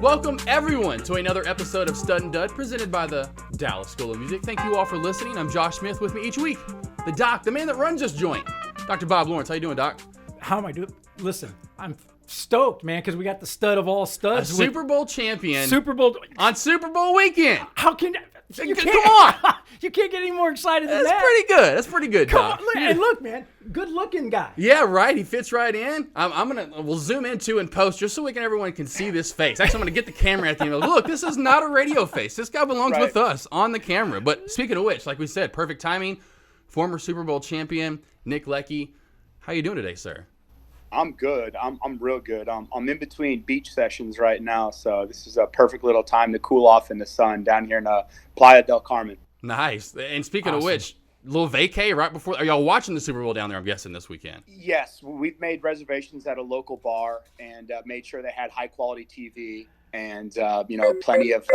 Welcome, everyone, to another episode of Stud and Dud, presented by the Dallas School of Music. Thank you all for listening. I'm Josh Smith. With me each week, the doc, the man that runs this joint, Dr. Bob Lawrence. How you doing, Doc? How am I doing? Listen, I'm stoked, man, because we got the stud of all studs. A Super Bowl champion. Super Bowl. On Super Bowl weekend. How can you come on? You can't get any more excited than that. That's pretty good. That's pretty good, Come Doc. on, and look, man, good looking guy. Yeah, right. He fits right in. We'll zoom in too and post just so everyone can see this face. Actually, I'm gonna get the camera at the end. Look, this is not a radio face. This guy belongs with us on the camera. But speaking of which, like we said, perfect timing. Former Super Bowl champion Nick Leckey. How you doing today, sir? I'm good. I'm real good. I'm in between beach sessions right now, so this is a perfect little time to cool off in the sun down here in Playa del Carmen. Nice. And speaking of which, little vacay right before. Are y'all watching the Super Bowl down there? I'm guessing this weekend. Yes, we've made reservations at a local bar and made sure they had high quality TV and plenty of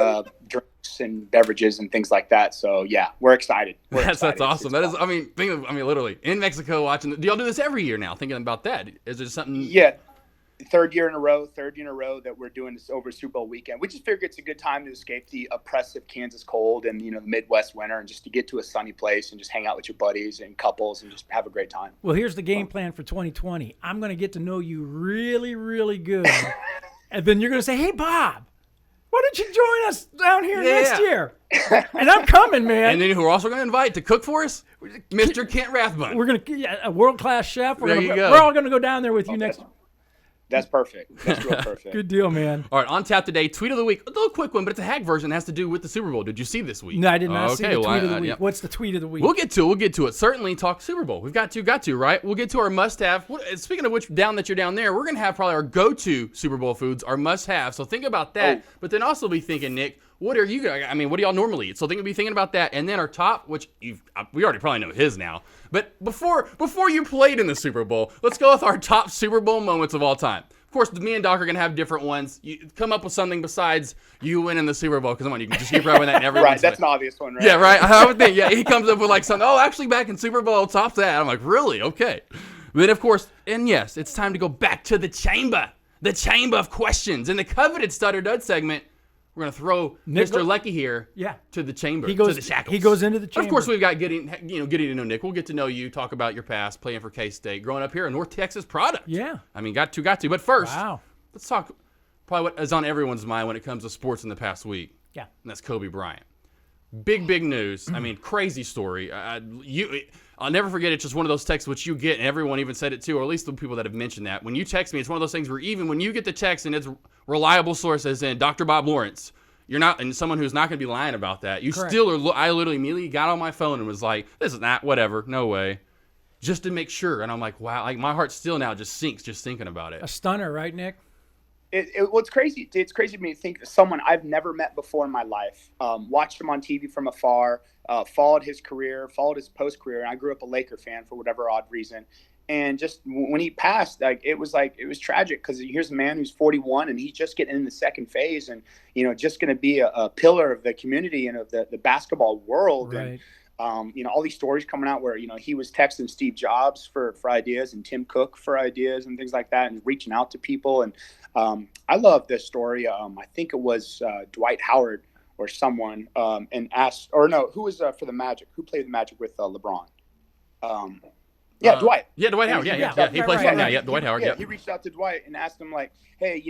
drinks and beverages and things like that. So yeah, we're excited. That's awesome. That is. Literally in Mexico watching. Do y'all do this every year now? Thinking about that, is there something? Yeah. Third year in a row that we're doing this over Super Bowl weekend. We just figure it's a good time to escape the oppressive Kansas cold and, the Midwest winter, and just to get to a sunny place and just hang out with your buddies and couples and just have a great time. Well, here's the game plan for 2020. I'm going to get to know you really, really good. And then you're going to say, hey, Bob, why don't you join us down here next year? And I'm coming, man. And then who we're also going to invite to cook for us? Mr. Kent Rathbun. We're going to, a world-class chef. We're all going to go down there with you next. That's perfect. That's real perfect. Good deal, man. All right, on tap today, tweet of the week. A little quick one, but it's a hack version. It has to do with the Super Bowl. Did you see this week? No, I did not see the tweet of the week. Yeah. What's the tweet of the week? We'll get to it. Certainly talk Super Bowl. We've got to, right? We'll get to our must-have. Speaking of which, you're down there, we're going to have probably our go-to Super Bowl foods, our must-have. So think about that. But then also be thinking, Nick, what do y'all normally eat? So be thinking about that. And then our top, which we already probably know his now. But before you played in the Super Bowl, let's go with our top Super Bowl moments of all time. Of course, me and Doc are going to have different ones. You come up with something besides you winning the Super Bowl. Because come on, you can just keep grabbing that in everyone's right, that's an obvious one, right? Yeah, right. I would think, he comes up with like something, actually back in Super Bowl, tops that. I'm like, really? Okay. Then, of course, and yes, it's time to go back to the chamber of questions. In the coveted Stutter Dud segment, we're going to throw Mr. Leckey here to the chamber, to the shackles. He goes into the chamber. Of course, we've got getting to know Nick. We'll get to know you, talk about your past, playing for K-State, growing up here, a North Texas product. Yeah. Got to. But first, wow. Let's talk probably what is on everyone's mind when it comes to sports in the past week. Yeah. And that's Kobe Bryant. Big news. Crazy story. I'll never forget it. Just one of those texts which you get, and everyone even said it too, or at least the people that have mentioned that. When you text me, it's one of those things where even when you get the text and it's reliable sources in Dr. Bob Lawrence, you're not, and someone who's not going to be lying about that. You Correct. I literally immediately got on my phone and was like, this is not, whatever, no way. Just to make sure. And I'm like, wow, like my heart still now just sinks just thinking about it. A stunner, right, Nick? It's crazy. It's crazy to me to think that someone I've never met before in my life, watched him on TV from afar, followed his career, followed his post-career. And I grew up a Laker fan for whatever odd reason. And just when he passed, it was tragic because here's a man who's 41 and he's just getting in the second phase and, just going to be a pillar of the community and of the basketball world. Right. And, all these stories coming out where, he was texting Steve Jobs for ideas and Tim Cook for ideas and things like that and reaching out to people. And I love this story. I think it was Dwight Howard or someone and asked, or no, who was for the Magic? Who played the Magic with LeBron? Dwight. Yeah, Dwight Howard. Yeah. He plays for Yeah, Dwight Howard. Yeah. He reached out to Dwight and asked him like, hey,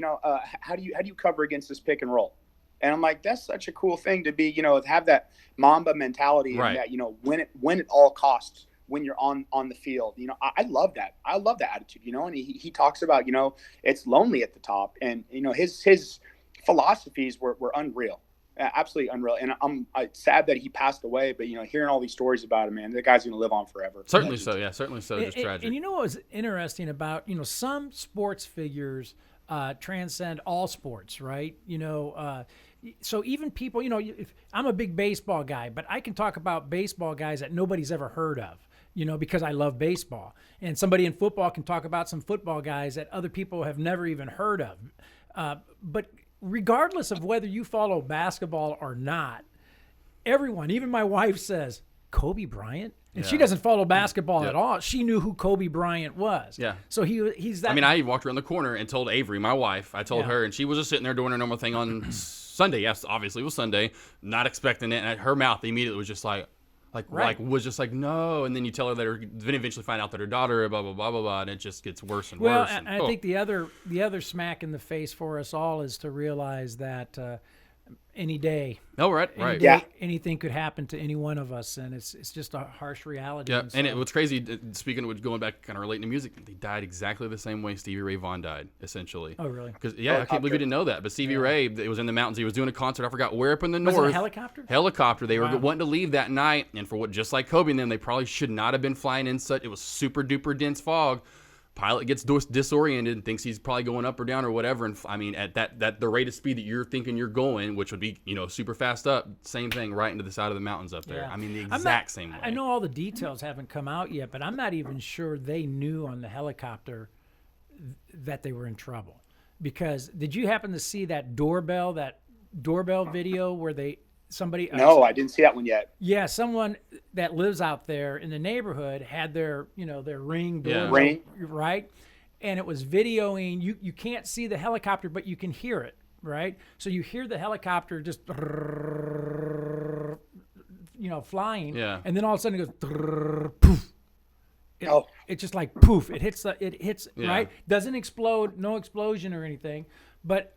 how do you cover against this pick and roll? And I'm like, that's such a cool thing to be, have that Mamba mentality right. and that, win at all costs when you're on the field. I love that. I love that attitude, and he talks about, it's lonely at the top and, his philosophies were unreal. Absolutely unreal. And I'm sad that he passed away, but, hearing all these stories about him, man, the guy's going to live on forever. Certainly so. Yeah, certainly so. Just tragic. And what was interesting about, some sports figures transcend all sports, right? So even people, I'm a big baseball guy, but I can talk about baseball guys that nobody's ever heard of, because I love baseball. And somebody in football can talk about some football guys that other people have never even heard of. But regardless of whether you follow basketball or not, everyone, even my wife says, Kobe Bryant? And Yeah. she doesn't follow basketball at all. She knew who Kobe Bryant was. Yeah. So he's that. I mean, I walked around the corner and told Avery, my wife, I told her, and she was just sitting there doing her normal thing on Sunday. Yes, obviously it was Sunday, not expecting it. And her mouth immediately was just like was just like, no. And then you tell her that then eventually find out that her daughter, blah, blah, blah, blah, blah. And it just gets worse and worse. And I think the other smack in the face for us all is to realize that any day. Oh, right. Anything could happen to any one of us, and it's just a harsh reality. Yeah, and what's crazy, speaking of going back, kind of relating to music, they died exactly the same way Stevie Ray Vaughan died, essentially. Oh, really? Because I can't believe you didn't know that. But Stevie Ray, it was in the mountains. He was doing a concert. I forgot where up in the north. Was it a helicopter? Helicopter. They were wanting to leave that night, and for just like Kobe and them, they probably should not have been flying in such. It was super duper dense fog. Pilot gets disoriented and thinks he's probably going up or down or whatever. And I mean, at the rate of speed that you're thinking you're going, which would be super fast up, same thing right into the side of the mountains up there. Yeah. I mean, the exact same way. I know all the details haven't come out yet, but I'm not even sure they knew on the helicopter that they were in trouble. Because did you happen to see that doorbell video where somebody? No, I didn't see that one yet. Yeah, someone that lives out there in the neighborhood had their Ring doorbell, right? And it was videoing. You can't see the helicopter, but you can hear it, right? So you hear the helicopter just flying, and then all of a sudden it goes poof. It's just like poof. It hits right. Doesn't explode. No explosion or anything, but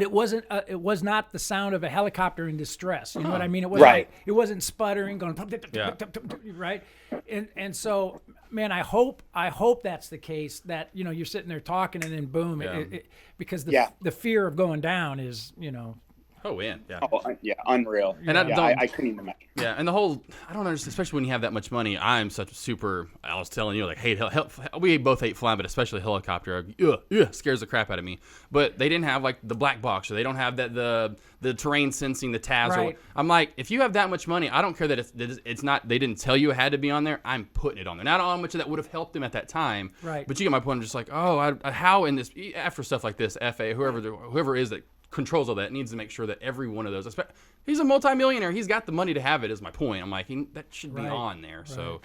it wasn't. It was not the sound of a helicopter in distress. You know what I mean? It wasn't. It wasn't sputtering, going right. And so, man, I hope that's the case. That you're sitting there talking and then boom, because the fear of going down is Oh, yeah. Unreal. And I couldn't even imagine. Yeah, and I don't understand, especially when you have that much money. I'm such a super, I was telling you, like, we both hate flying, but especially helicopter. Scares the crap out of me. But they didn't have, like, the black box, or they don't have that the terrain sensing, the TAS. Right. I'm like, if you have that much money, I don't care that it's not, they didn't tell you it had to be on there. I'm putting it on there. Not how much of that would have helped them at that time. Right. But you get my point. I'm just like, how in this, after stuff like this, FA, whoever is that controls all that needs to make sure that every one of those, he's a multimillionaire, he's got the money to have it, is my point. I'm like, that should be on there. Right. So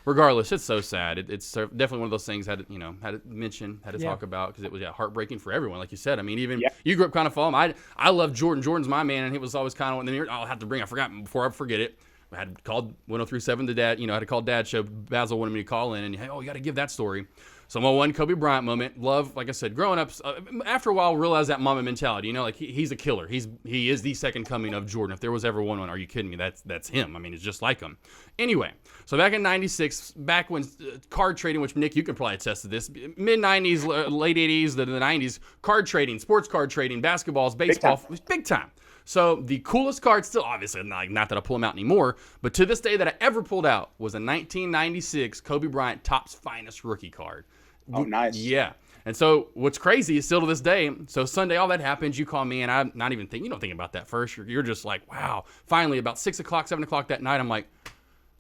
regardless, it's so sad. It's definitely one of those things had to talk about, because it was heartbreaking for everyone, like you said. I mean, even you grew up kind of following him. I love Jordan. Jordan's my man, and he was always kind of, I'll have to bring, I forgot before I forget it, I had called 1037 to Dad, I had to call Dad show. Basil wanted me to call in, and you got to give that story. So my one Kobe Bryant moment, love, like I said, growing up, after a while, realized that mama mentality. Like he's a killer. He is the second coming of Jordan. If there was ever one, are you kidding me? That's him. I mean, it's just like him. Anyway, so back in '96, back when card trading, which Nick, you can probably attest to this, mid '90s, late '80s, the '90s, card trading, sports card trading, basketballs, baseball, big time. So the coolest card, still obviously not that I pull them out anymore, but to this day that I ever pulled out was a 1996 Kobe Bryant Topps Finest rookie card. Oh, nice. Yeah. And so what's crazy is still to this day, so Sunday, all that happens, you call me, and I'm not even thinking, you don't think about that first. You're just like, wow. Finally, about 6 o'clock, 7 o'clock that night, I'm like,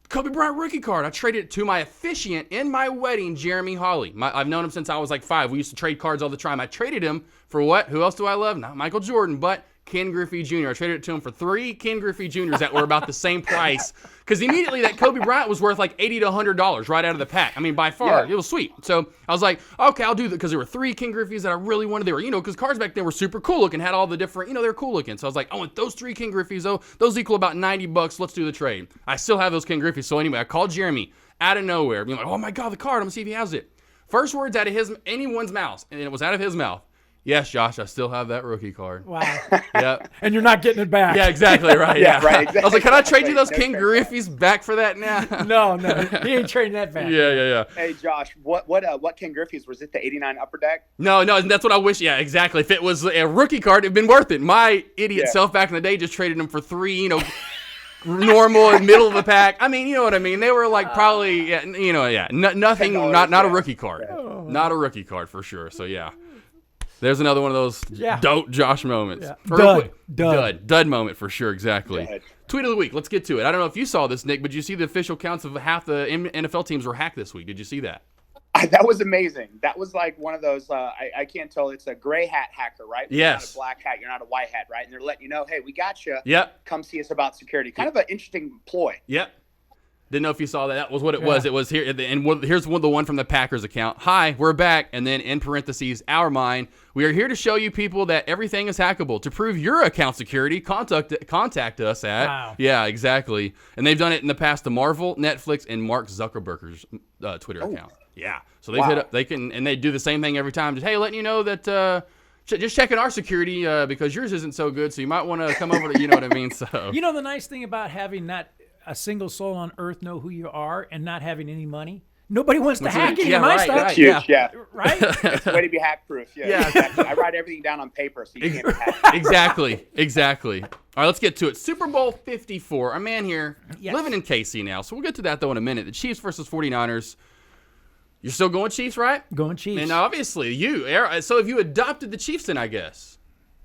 Kobe Bryant rookie card. I traded it to my officiant in my wedding, Jeremy Hawley. I've known him since I was like 5. We used to trade cards all the time. I traded him for what? Who else do I love? Not Michael Jordan, but Ken Griffey Jr. I traded it to him for 3 Ken Griffey Jr.s that were about the same price. Because immediately that Kobe Bryant was worth like $80 to $100 right out of the pack. I mean, by far, it was sweet. So I was like, okay, I'll do that, because there were 3 Ken Griffeys that I really wanted. They were, because cards back then were super cool looking, had all the different, they were cool looking. So I was like, I want those 3 Ken Griffeys. Those equal about $90. Let's do the trade. I still have those Ken Griffeys. So anyway, I called Jeremy out of nowhere, being like, oh my God, the card. I'm gonna see if he has it. First words out of anyone's mouth, and it was out of his mouth. Yes, Josh, I still have that rookie card. Wow. Yeah. And you're not getting it back. Yeah, exactly right. Right. Exactly. I was like, can I trade you those Ken Griffeys back for that now? No, he ain't trading that back. Yeah. Hey, Josh, what Ken Griffey's? Was it the '89 Upper Deck? No, that's what I wish. Yeah, exactly. If it was a rookie card, it'd been worth it. My idiot self back in the day just traded them for 3, normal in middle of the pack. I mean, you know what I mean. They were like probably, nothing, not a rookie card. Not a rookie card for sure. So yeah. There's another one of those dope Josh moments. Yeah. Dud moment for sure, exactly. Dud. Tweet of the week, let's get to it. I don't know if you saw this, Nick, but did you see the official counts of half the NFL teams were hacked this week? Did you see that? That was amazing. That was like one of those, I can't tell, it's a gray hat hacker, right? Yes. You're not a black hat, you're not a white hat, right? And they're letting you know, hey, we got you. Yep. Come see us about security. Kind of an interesting ploy. Yep. Didn't know if you saw that. That was what it was. It was here. And here's the one from the Packers account. Hi, we're back. And then in parentheses, our mine. We are here to show you people that everything is hackable. To prove your account security, contact us at. Wow. Yeah, exactly. And they've done it in the past to Marvel, Netflix, and Mark Zuckerberg's Twitter account. Yeah. So they've hit up. They can, and they do the same thing every time. Just, hey, letting you know that just checking our security because yours isn't so good. So you might want to come over to, you know what I mean? So You know the nice thing about having not a single soul on earth know who you are and not having any money? Nobody wants to hack any of my stuff. Right, That's huge, yeah. Right? It's a way to be hack proof. Yeah. Exactly. I write everything down on paper so you can't be hacked. Exactly. All right, let's get to it. Super Bowl 54. Our man here, living in KC now. So we'll get to that, though, in a minute. The Chiefs versus 49ers. You're still going Chiefs, right? Going Chiefs. And obviously, so have you adopted the Chiefs then, I guess?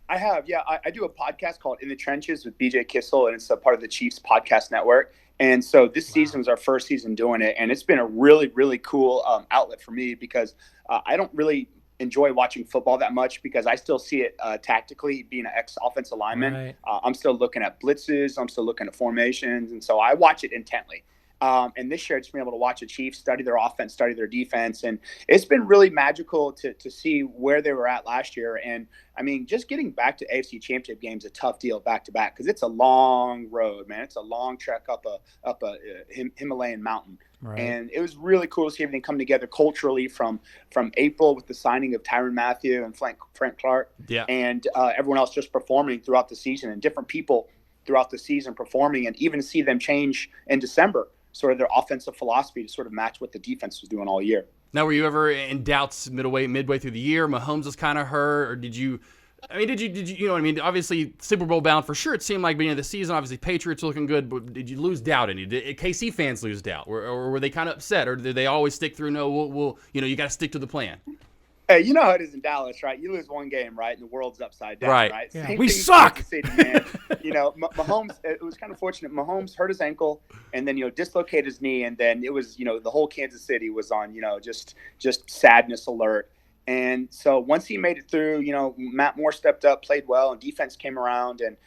I have, yeah. I do a podcast called In the Trenches with BJ Kissel, and it's a part of the Chiefs podcast network. And so this season was our first season doing it, and it's been a really, really cool outlet for me because I don't really enjoy watching football that much because I still see it tactically, being an ex-offensive lineman. Right. I'm still looking at blitzes. I'm still looking at formations, and so I watch it intently. And this year, just being able to watch the Chiefs study their offense, study their defense. And it's been really magical to see where they were at last year. And, I mean, just getting back to AFC Championship games is a tough deal back-to-back because it's a long road, man. It's a long trek up a Himalayan mountain. Right. And it was really cool to see everything come together culturally from April with the signing of Tyrann Mathieu and Frank Clark and everyone else just performing throughout the season and different people throughout the season performing, and even see them change in December, sort of their offensive philosophy to sort of match what the defense was doing all year. Now, were you ever in doubts midway through the year? Mahomes was kind of hurt, or did you you know what I mean? Obviously, Super Bowl bound for sure. It seemed like beginning of the season. Obviously, Patriots looking good, but did you lose doubt any? Did KC fans lose doubt, or were they kind of upset, or did they always stick through? No, we'll you got to stick to the plan. Hey, you know how it is in Dallas, right? You lose one game, right, and the world's upside down, right? Yeah. We suck. City, man. Mahomes, it was kind of fortunate. Mahomes hurt his ankle and then, dislocated his knee. And then it was, the whole Kansas City was on, just sadness alert. And so once he made it through, Matt Moore stepped up, played well, and defense came around. And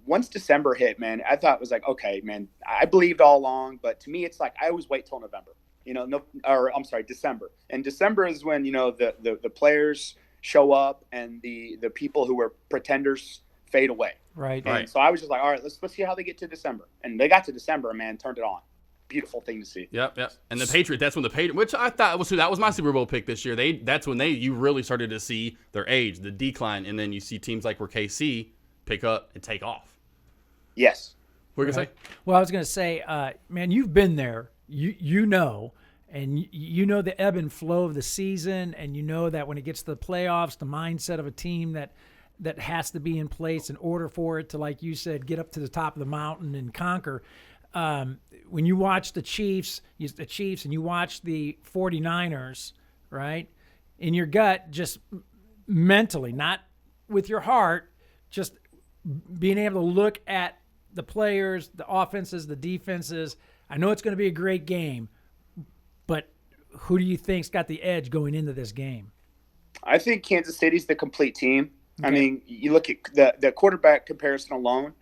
once December hit, man, I thought it was like, okay, man, I believed all along. But to me, it's like I always wait till November. December. And December is when, the players show up and the people who were pretenders fade away. Right. And so I was just like, all right, let's see how they get to December. And they got to December, man, turned it on. Beautiful thing to see. Yep. And the Patriots, that's when the Patriots, which I thought that was my Super Bowl pick this year. That's when you really started to see their age, the decline, and then you see teams like where KC pick up and take off. Yes. What were you going to say? Well, I was going to say, man, you've been there. You know, and you know the ebb and flow of the season, and you know that when it gets to the playoffs, the mindset of a team that has to be in place in order for it to, like you said, get up to the top of the mountain and conquer. When you watch the Chiefs and you watch the 49ers, right, in your gut, just mentally, not with your heart, just being able to look at the players, the offenses, the defenses. I know it's going to be a great game, but who do you think's got the edge going into this game? I think Kansas City's the complete team. Okay. I mean, you look at the quarterback comparison alone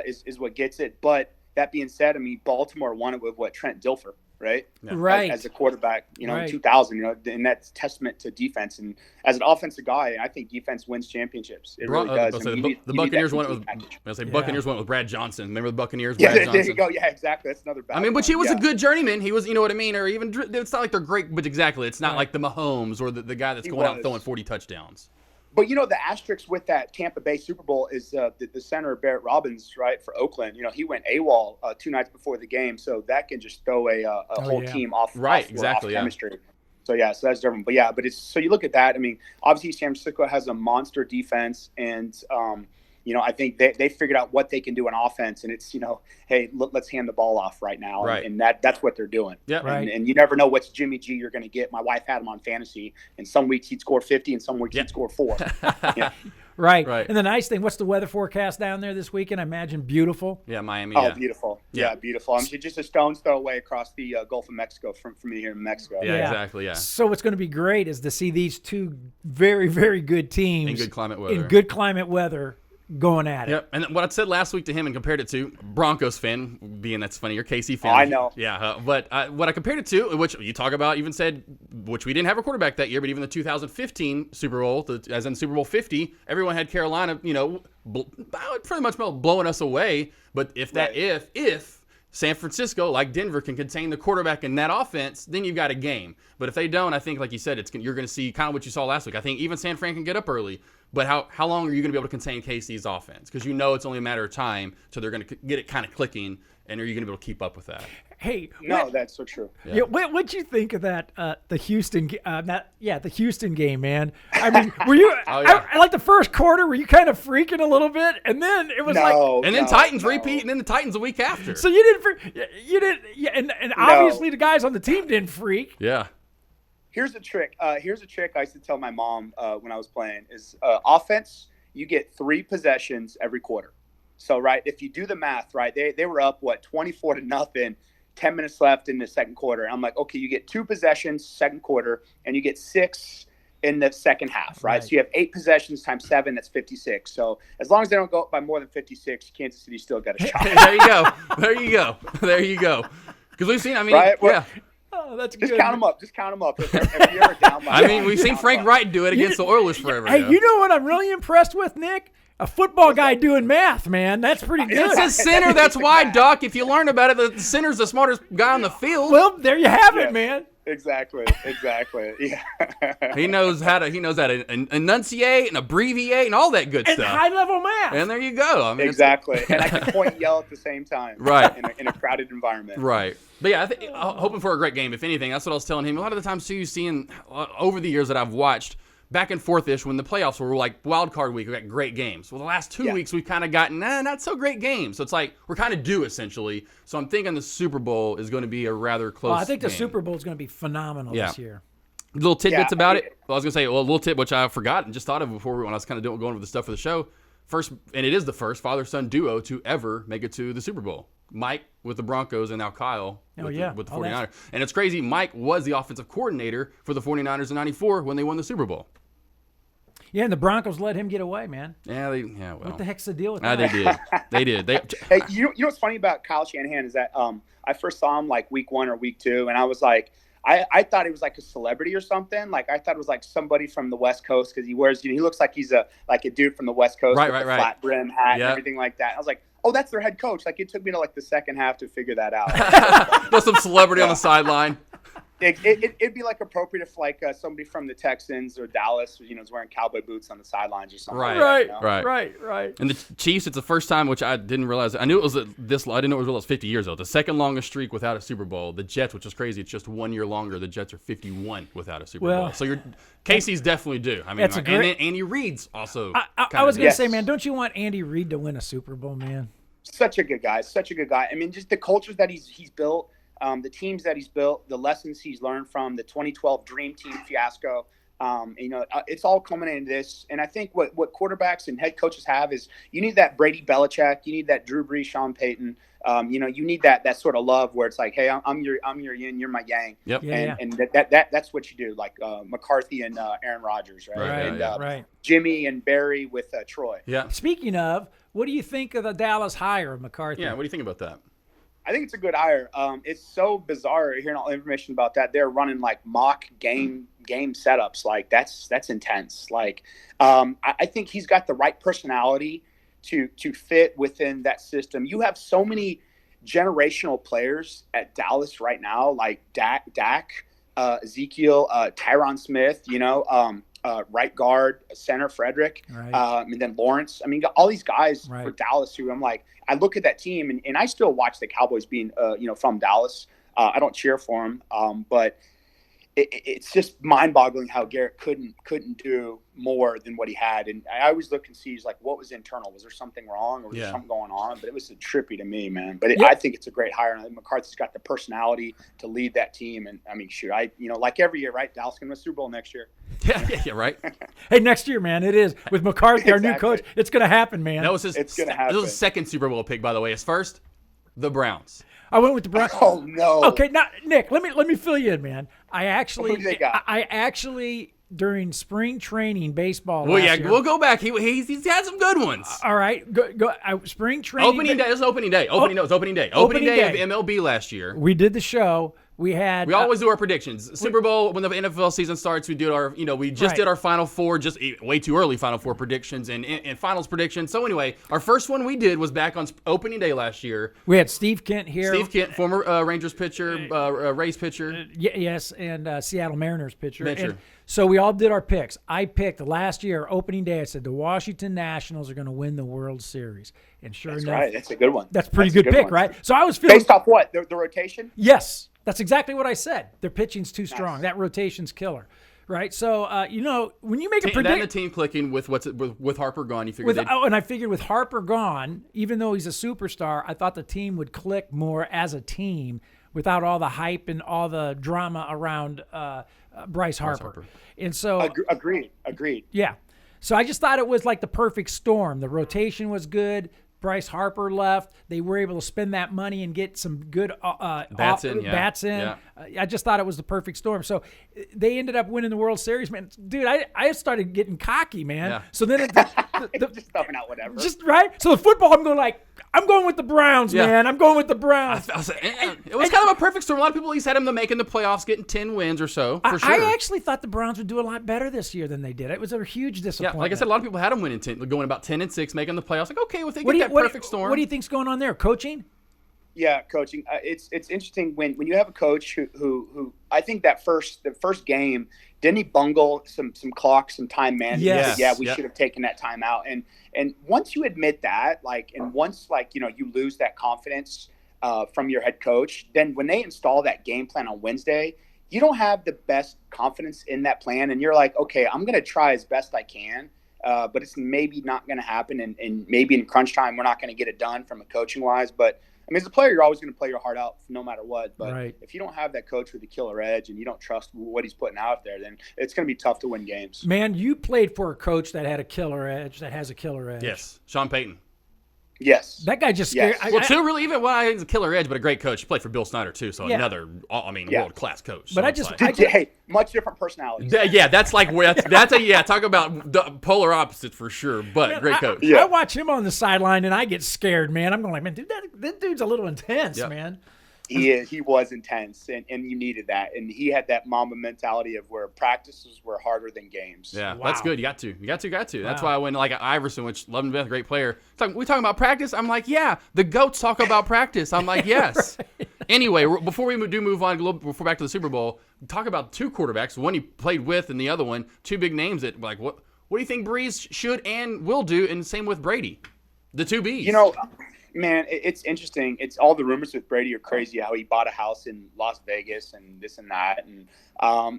is what gets it. But that being said, I mean, Baltimore won it with Trent Dilfer, right? Yeah. Right. As a quarterback, in 2000, and that's testament to defense. And as an offensive guy, I think defense wins championships. It really does. The Buccaneers won it with Buccaneers went with Brad Johnson. Remember the Buccaneers? Yeah, Brad there Johnson. you go. Yeah, exactly. That's another bad but he was a good journeyman. He was, you know what I mean? Or even, it's not like they're great, but exactly. It's not like the Mahomes or the guy that's going out throwing 40 touchdowns. But, the asterisk with that Tampa Bay Super Bowl is the center, Barrett Robbins, right, for Oakland. He went AWOL 2 nights before the game, so that can just throw a whole team off chemistry. So that's different. But it's so you look at that. I mean, obviously San Francisco has a monster defense, and I think they figured out what they can do on offense, and it's hey, let's hand the ball off right now, right. And that's what they're doing. Yeah, right. And you never know what's Jimmy G you're going to get. My wife had him on fantasy, and some weeks he'd score 50, and some weeks he'd score 4. Yeah. Right. Right. And the nice thing, what's the weather forecast down there this weekend? I imagine beautiful. Yeah, Miami. Oh, Yeah. beautiful. Yeah. Yeah, beautiful. I'm just a stone's throw away across the Gulf of Mexico from me here in Mexico. Yeah, exactly. Yeah. So what's going to be great is to see these two very, very good teams In good climate weather. in good climate weather going at it. Yep. And what I said last week to him and compared it to Broncos fan, being that's funny, you're KC fan. Oh, I know. Yeah. But what I compared it to, which you talk about, even said, which we didn't have a quarterback that year, but even the 2015 Super Bowl, as in Super Bowl 50, everyone had Carolina, pretty much blowing us away. But if San Francisco, like Denver, can contain the quarterback in that offense, then you've got a game. But if they don't, I think, like you said, you're going to see kind of what you saw last week. I think even San Fran can get up early. But how long are you going to be able to contain KC's offense? Because it's only a matter of time till they're going to get it kind of clicking, and are you going to be able to keep up with that? Hey, That's so true. Yeah. What'd you think of that? The Houston game, man. I mean, were you? I like the first quarter. Were you kind of freaking a little bit, and then it was then Titans repeat, and then the Titans a week after. So you didn't, and obviously the guys on the team didn't freak. Yeah. Here's a trick. I used to tell my mom when I was playing is offense. You get 3 possessions every quarter. So right, if you do the math, right, they were up 24-0, 10 minutes left in the second quarter. I'm like, okay, you get 2 possessions second quarter, and you get 6 in the second half, right? So you have 8 possessions times 7. That's 56. So as long as they don't go up by more than 56, Kansas City still got a shot. There you go. Because we've seen, right? Yeah. Oh, that's just good. count them up. Just count them up. If you're down by we've seen Frank Wright do it against the Oilers forever. Hey, you know what I'm really impressed with, Nick? A football guy doing math, man. That's pretty good. It's a center. That's why, Doc. If you learn about it, the center's the smartest guy on the field. Well, there you have it, man. Exactly. Yeah. He knows how to enunciate and abbreviate and all that good and stuff. High level math. And there you go. Exactly. And I can point and yell at the same time. Right. In a crowded environment. Right. But yeah, I think hoping for a great game. If anything, that's what I was telling him. A lot of the times too, you seeing over the years that I've watched, back and forth-ish when the playoffs were like wild card week, we got great games. Well, the last 2 weeks we've kind of gotten not so great games. So it's like we're kind of due essentially. So I'm thinking the Super Bowl is going to be a rather close. Well, I think the game. Super Bowl is going to be phenomenal this year. Little tidbits about it. Well, I was going to say a little tip which I forgot and just thought of before when I was kind of going over the stuff for the show. First, and it is the first father-son duo to ever make it to the Super Bowl. Mike with the Broncos and now Kyle with the 49ers. And it's crazy. Mike was the offensive coordinator for the 49ers in '94 when they won the Super Bowl. Yeah, and the Broncos let him get away, man. Well. What the heck's the deal with that? They did. Hey, you know what's funny about Kyle Shanahan is that I first saw him like week 1 or week 2, and I was like, I thought he was like a celebrity or something. Like I thought it was like somebody from the West Coast because he wears, he looks like he's a dude from the West Coast with a flat brim hat and everything like that. I was like, oh, that's their head coach. Like it took me to like the second half to figure that out. There's some celebrity on the sideline. It'd be like appropriate if like somebody from the Texans or Dallas, is wearing cowboy boots on the sidelines or something. Right. And the Chiefs, it's the first time, which I didn't realize. I knew it was this. I didn't know it was 50 years old. The second longest streak without a Super Bowl. The Jets, which is crazy, it's just 1 year longer. The Jets are 51 without a Super Bowl. So Casey's definitely due. I mean, and Andy Reid's also. I was gonna say, man, don't you want Andy Reid to win a Super Bowl, man? Such a good guy. I mean, just the cultures that he's built. The teams that he's built, the lessons he's learned from the 2012 Dream Team fiasco, it's all culminating in this. And I think what quarterbacks and head coaches have is you need that Brady Belichick, you need that Drew Brees, Sean Payton. You need that sort of love where it's like, hey, I'm your yin, you're my yang. Yep. And that's what you do, like McCarthy and Aaron Rodgers, right? Right. Jimmy and Barry with Troy. Yeah. Speaking of, what do you think of the Dallas hire of McCarthy? Yeah. What do you think about that? I think it's a good hire. It's so bizarre hearing all the information about that. They're running like mock game setups. Like that's intense. Like I think he's got the right personality to fit within that system. You have so many generational players at Dallas right now, like Dak, Ezekiel, Tyron Smith. Right guard, center Frederick, and then Lawrence. I mean, got all these guys for Dallas who I'm like, I look at that team and I still watch the Cowboys being, from Dallas. I don't cheer for them, but it's just mind-boggling how Garrett couldn't do more than what he had. And I always look and see, like, what was internal? Was there something wrong, or was there something going on? But it was trippy to me, man. But I think it's a great hire. And McCarthy's got the personality to lead that team. And I mean, shoot, like every year, right? Dallas going to win the Super Bowl next year. Yeah, right. Hey, next year, man, it is with McCarthy, our new coach. It's going to happen, man. That was his. It's going to happen. This was his second Super Bowl pick, by the way. His first, the Browns. I went with the Browns. Oh no. Okay, now Nick, let me fill you in, man. I actually during spring training baseball. Well, last year, we'll go back. He's had some good ones. All right, go spring training. Opening day. It was opening day. Opening day of MLB last year. We did the show. We always do our predictions. Super Bowl, when the NFL season starts, we do our, we just did our Final Four, just way too early Final Four predictions and finals predictions. So anyway, our first one we did was back on opening day last year. We had Steve Kent here. Steve Kent, former Rangers pitcher, Rays pitcher. Yes, and Seattle Mariners pitcher. And so we all did our picks. I picked last year, opening day, I said the Washington Nationals are going to win the World Series. And sure enough. Right. That's a good one. That's a pretty good pick, right? So I was feeling. Based off what? The rotation? Yes. That's exactly what I said. Their pitching's too strong. That rotation's killer, right? So, when you make a prediction, then the team clicking with with Harper gone, you figured. And I figured with Harper gone, even though he's a superstar, I thought the team would click more as a team without all the hype and all the drama around Bryce Harper. And so, agreed. Yeah. So I just thought it was like the perfect storm. The rotation was good. Bryce Harper left. They were able to spend that money and get some good bats in. Yeah. I just thought it was the perfect storm. So they ended up winning the World Series, man. Dude, I started getting cocky, man. Yeah. So then just throwing out whatever. Just right. So the football, I'm going with the Browns, man. I'm going with the Browns. It was kind of a perfect storm. A lot of people at least had them making the playoffs, getting 10 wins or so, for sure. I actually thought the Browns would do a lot better this year than they did. It was a huge disappointment. Yeah, like I said, a lot of people had them winning 10, going about 10-6, making the playoffs. Like, okay, well, if they get that perfect storm. What do you think's going on there? Coaching? Yeah, coaching. It's interesting when you have a coach who I think the first game, didn't he bungle some clock, some time management? Yes. Yeah, we should have taken that time out. And once you admit that, once you lose that confidence from your head coach, then when they install that game plan on Wednesday, you don't have the best confidence in that plan, and you're like, okay, I'm going to try as best I can. But it's maybe not going to happen, and maybe in crunch time we're not going to get it done from a coaching wise. But I mean, as a player, you're always going to play your heart out no matter what. But if you don't have that coach with the killer edge and you don't trust what he's putting out there, then it's going to be tough to win games. Man, you played for a coach that had a killer edge, that has a killer edge. Yes, Sean Payton. Yes. That guy just scared. Yes. He's a killer edge, but a great coach. He played for Bill Snyder, too, so another, world-class coach. But hey, much different personalities. Yeah, that's like, talk about the polar opposites for sure, but man, great coach. I watch him on the sideline, and I get scared, man. I'm going like, man, dude, that dude's a little intense, man. He was intense, and you needed that. And he had that Mamba mentality of where practices were harder than games. Yeah, that's good. You got to. Wow. That's why when Iverson, which loved him to death, great player, we talking about practice? I'm like, yeah. The GOATs talk about practice. I'm like, yes. Right. Anyway, before we move on, before back to the Super Bowl, talk about two quarterbacks. One he played with, and the other one, two big names that what do you think Breeze should and will do? And same with Brady, the two Bs. Man, it's interesting. It's all the rumors with Brady are crazy. How he bought a house in Las Vegas and this and that, and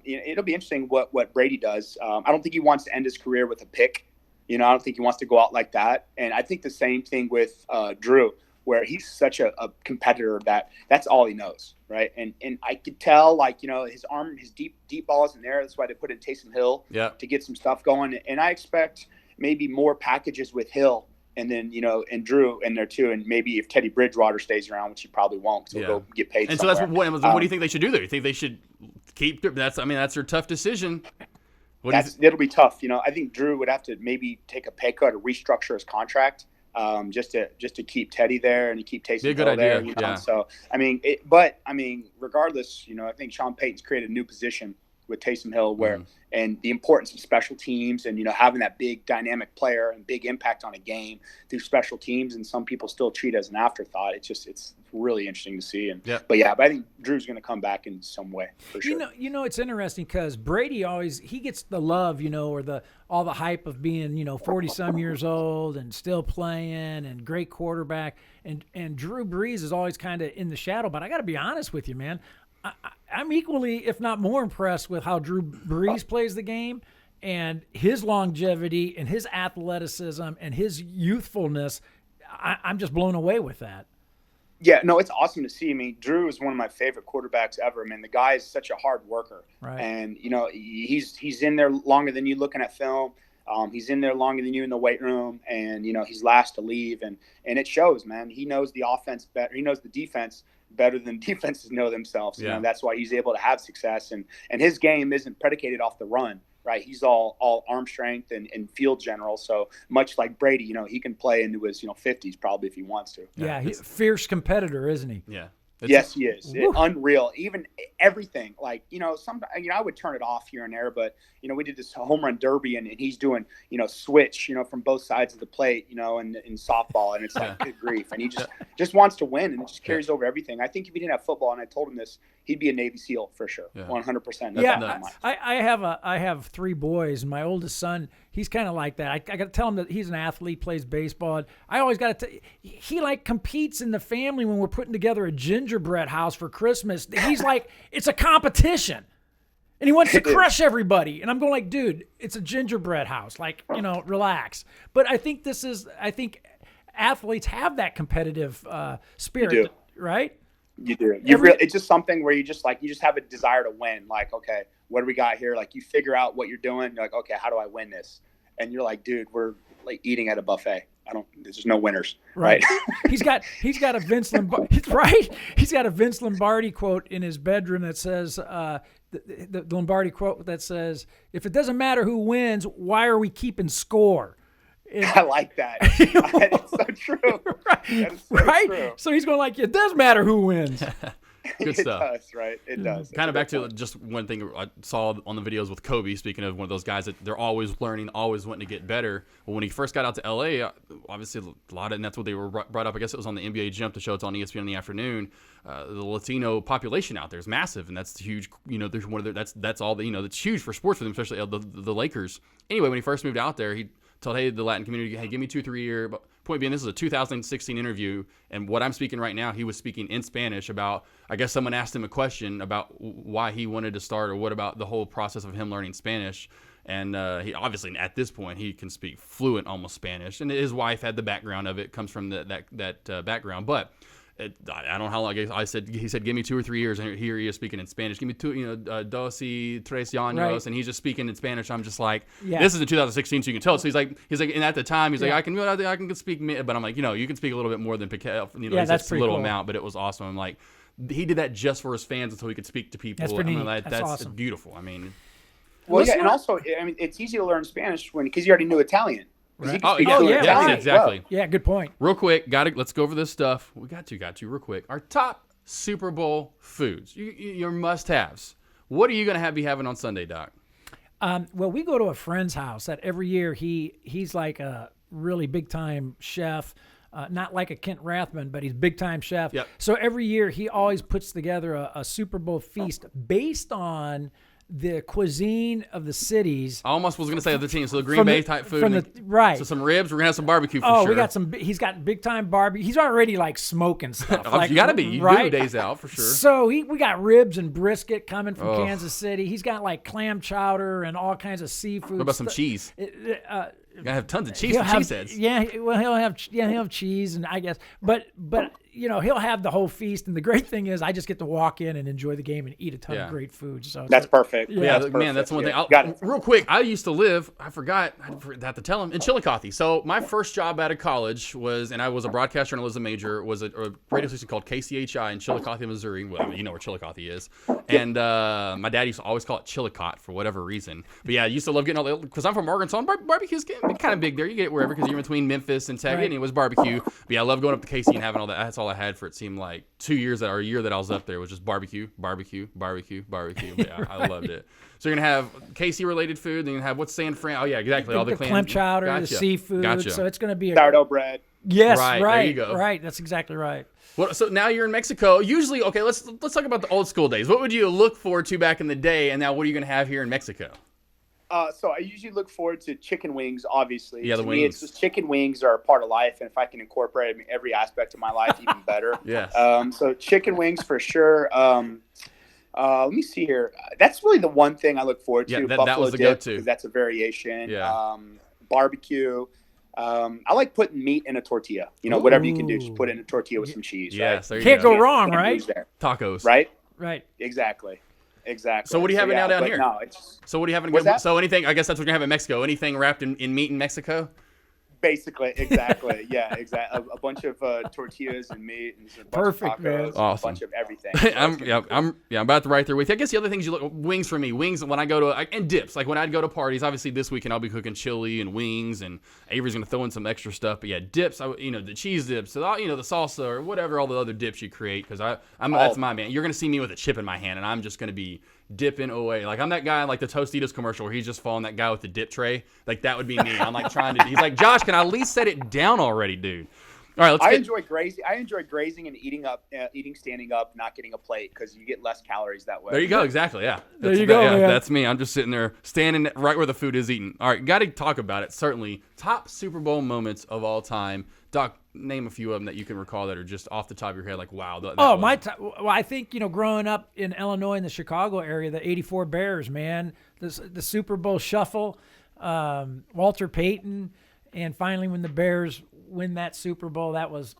it'll be interesting what Brady does. I don't think he wants to end his career with a pick. I don't think he wants to go out like that. And I think the same thing with Drew, where he's such a competitor that's all he knows, right? And I could tell, his arm, his deep ball is in there. That's why they put in Taysom Hill to get some stuff going. And I expect maybe more packages with Hill. And then, and Drew in there too. And maybe if Teddy Bridgewater stays around, which he probably won't, because he'll go get paid and somewhere. So what do you think they should do there? You think they should keep – that's their tough decision. It'll be tough. I think Drew would have to maybe take a pay cut or restructure his contract just to keep Teddy there and to keep Taysom Hill there. Yeah. So, regardless, I think Sean Payton's created a new position with Taysom Hill and the importance of special teams and, having that big dynamic player and big impact on a game through special teams. And some people still treat it as an afterthought. It's really interesting to see. But I think Drew's going to come back in some way for sure. It's interesting because Brady he gets the love, or all the hype of being, 40 some years old and still playing and great quarterback. And Drew Brees is always kind of in the shadow, but I got to be honest with you, man. I'm equally, if not more, impressed with how Drew Brees plays the game and his longevity and his athleticism and his youthfulness. I'm just blown away with that. Yeah, no, it's awesome to see. I mean, Drew is one of my favorite quarterbacks ever. I mean, the guy is such a hard worker, right. And he's in there longer than you looking at film. He's in there longer than you in the weight room, and he's last to leave, and it shows, man. He knows the offense better. He knows the defense better than defenses know themselves. Yeah. That's why he's able to have success, and his game isn't predicated off the run. Right, he's all arm strength and field general. So much like Brady, he can play into his 50s probably if he wants to. Yeah, he's a fierce competitor, isn't he? Yeah. Yes, he is. Unreal. Even everything. Like, I would turn it off here and there, but, we did this home run derby and he's doing, switch, from both sides of the plate, in softball. And it's like, good grief. And he just wants to win and it just carries over everything. I think if he didn't have football, and I told him this, he'd be a Navy SEAL for sure. 100%. Yeah. I have 3 boys, and my oldest son, he's kind of like that. I got to tell him that he's an athlete, plays baseball. I always got to he competes in the family when we're putting together a gingerbread house for Christmas. He's like, it's a competition. And he wants to crush everybody. And I'm going like, dude, it's a gingerbread house. Like, relax. But I think athletes have that competitive spirit, right? You do. It's just something where you just have a desire to win. Like, okay, what do we got here? Like, you figure out what you're doing. You're like, okay, how do I win this? And you're like, dude, we're like eating at a buffet. There's no winners, right? He's got a Vince Lombardi, right? He's got a Vince Lombardi quote in his bedroom that says, the Lombardi quote that says, "If it doesn't matter who wins, why are we keeping score?" I like that. It's so true. Right. That is so true. So he's going like, it does matter who wins. Good stuff. It does, right? It does. Kind of back to just one thing I saw on the videos with Kobe, speaking of one of those guys that they're always learning, always wanting to get better. Well, when he first got out to LA, obviously a lot of, and that's what they were brought up. I guess it was on the NBA Jump, the show. It's on ESPN in the afternoon. The Latino population out there is massive, and that's huge. There's one of their, that's all the, that's huge for sports for them, especially the Lakers. Anyway, when he first moved out there, he told, the Latin community, hey, give me 2-3 year. But point being, this is a 2016 interview, and what I'm speaking right now, he was speaking in Spanish about, I guess someone asked him a question about why he wanted to start, or what about the whole process of him learning Spanish. And he obviously, at this point, he can speak fluent almost Spanish, and his wife had the background of it, comes from that background. But I don't know how long. He said, give me 2 or 3 years, and here he is speaking in Spanish. Give me 2, 3 años, right. and he's just speaking in Spanish. I'm just like, this is in 2016, so you can tell. So he's like, and at the time, he's like, I can speak, but I'm like, you can speak a little bit more than that's a little cool. amount, but it was awesome. I'm like, he did that just for his fans until he could speak to people. That's pretty neat. That's awesome. beautiful. I mean, and also, it's easy to learn Spanish because you already knew Italian. Right. Exactly. Yeah, good point. Real quick, let's go over this stuff. We got to real quick. Our top Super Bowl foods, your must-haves. What are you going to be having on Sunday, Doc? Well, we go to a friend's house that every year he's like a really big-time chef. Not like a Kent Rathman, but he's big-time chef. Yep. So every year he always puts together a Super Bowl feast based on the cuisine of the cities. I almost was going to say other teams, so the Green Bay type food. Right. So some ribs. We're going to have some barbecue for sure. We got some. He's got big time barbecue. He's already like smoking stuff. You got to be. You do days out for sure. So we got ribs and brisket coming from Kansas City. He's got like clam chowder and all kinds of seafood. What about some cheese? You gotta have tons of cheese for cheeseheads. Yeah, well, he'll have cheese, and I guess, but he'll have the whole feast. And the great thing is, I just get to walk in and enjoy the game and eat a ton of great food. So that's perfect. Yeah, that's one thing. Real quick, I used to live. I have to tell him, in Chillicothe. So my first job out of college was, and I was a broadcast journalism major, was a radio station called KCHI in Chillicothe, Missouri. Well, you know where Chillicothe is. And my dad used to always call it Chillicothe for whatever reason. But yeah, I used to love getting all because I'm from Arkansas. And barbecue's kind of big there. You get it wherever because you're between Memphis and Texas. Right. And it was barbecue. But yeah, I love going up to KC and having all that. That's all I had for, it seemed like, 2 years or a year that I was up there was just barbecue. But yeah, I loved it. So you're gonna have KC related food. Then you're gonna have what's San Fran? Oh yeah, exactly. All the clam chowder, the seafood. Gotcha. So it's gonna be sourdough bread. Yes, right. There you go. Right. That's exactly right. Well, so now you're in Mexico. Usually, okay, let's talk about the old school days. What would you look forward to back in the day, and now what are you gonna have here in Mexico? So I usually look forward to chicken wings, obviously. Yeah, the wings. Me, it's just chicken wings are a part of life, and if I can incorporate every aspect of my life, even better. Yes. So chicken wings for sure. Let me see here. That's really the one thing I look forward to. Yeah, that Buffalo was the dip, go-to. because that's a variation. Yeah. Barbecue. I like putting meat in a tortilla. Whatever you can do, just put it in a tortilla with some cheese. Yes, right? there you Can't go. go wrong, Can't right? lose there. Tacos. Right? Right. Exactly. So what do you have now down here? No, it's So what do you have in What's that? So anything? I guess that's what you're gonna have in Mexico. Anything wrapped in meat in Mexico? basically exactly. Yeah, exactly. A bunch of tortillas and meat and a bunch Perfect, of man. tacos, Awesome. a bunch of everything. So I'm about to right there with you. I guess the other things you look wings for me. Wings when I go to and dips. Like when I'd go to parties, obviously this weekend I'll be cooking chili and wings, and Avery's gonna throw in some extra stuff. But yeah, dips. The cheese dips, so the salsa or whatever, all the other dips you create. Because that's my man. You're gonna see me with a chip in my hand, and I'm just gonna be dipping away. Like I'm that guy in like the Tostitos commercial where he's just following that guy with the dip tray. Like that would be me. I'm like trying to. He's like, Josh, can I at least set it down already, dude? All right, let's I get. enjoy grazing and eating standing up, not getting a plate, because you get less calories that way. There you go. Exactly. Yeah. There you go, man. That's me. I'm just sitting there, standing right where the food is eaten. All right, got to talk about it. Certainly, top Super Bowl moments of all time. Doc, name a few of them that you can recall that are just off the top of your head, like wow. Well, I think growing up in Illinois in the Chicago area, the '84 Bears, man, the Super Bowl shuffle, Walter Payton, and finally when the Bears win that Super Bowl, that was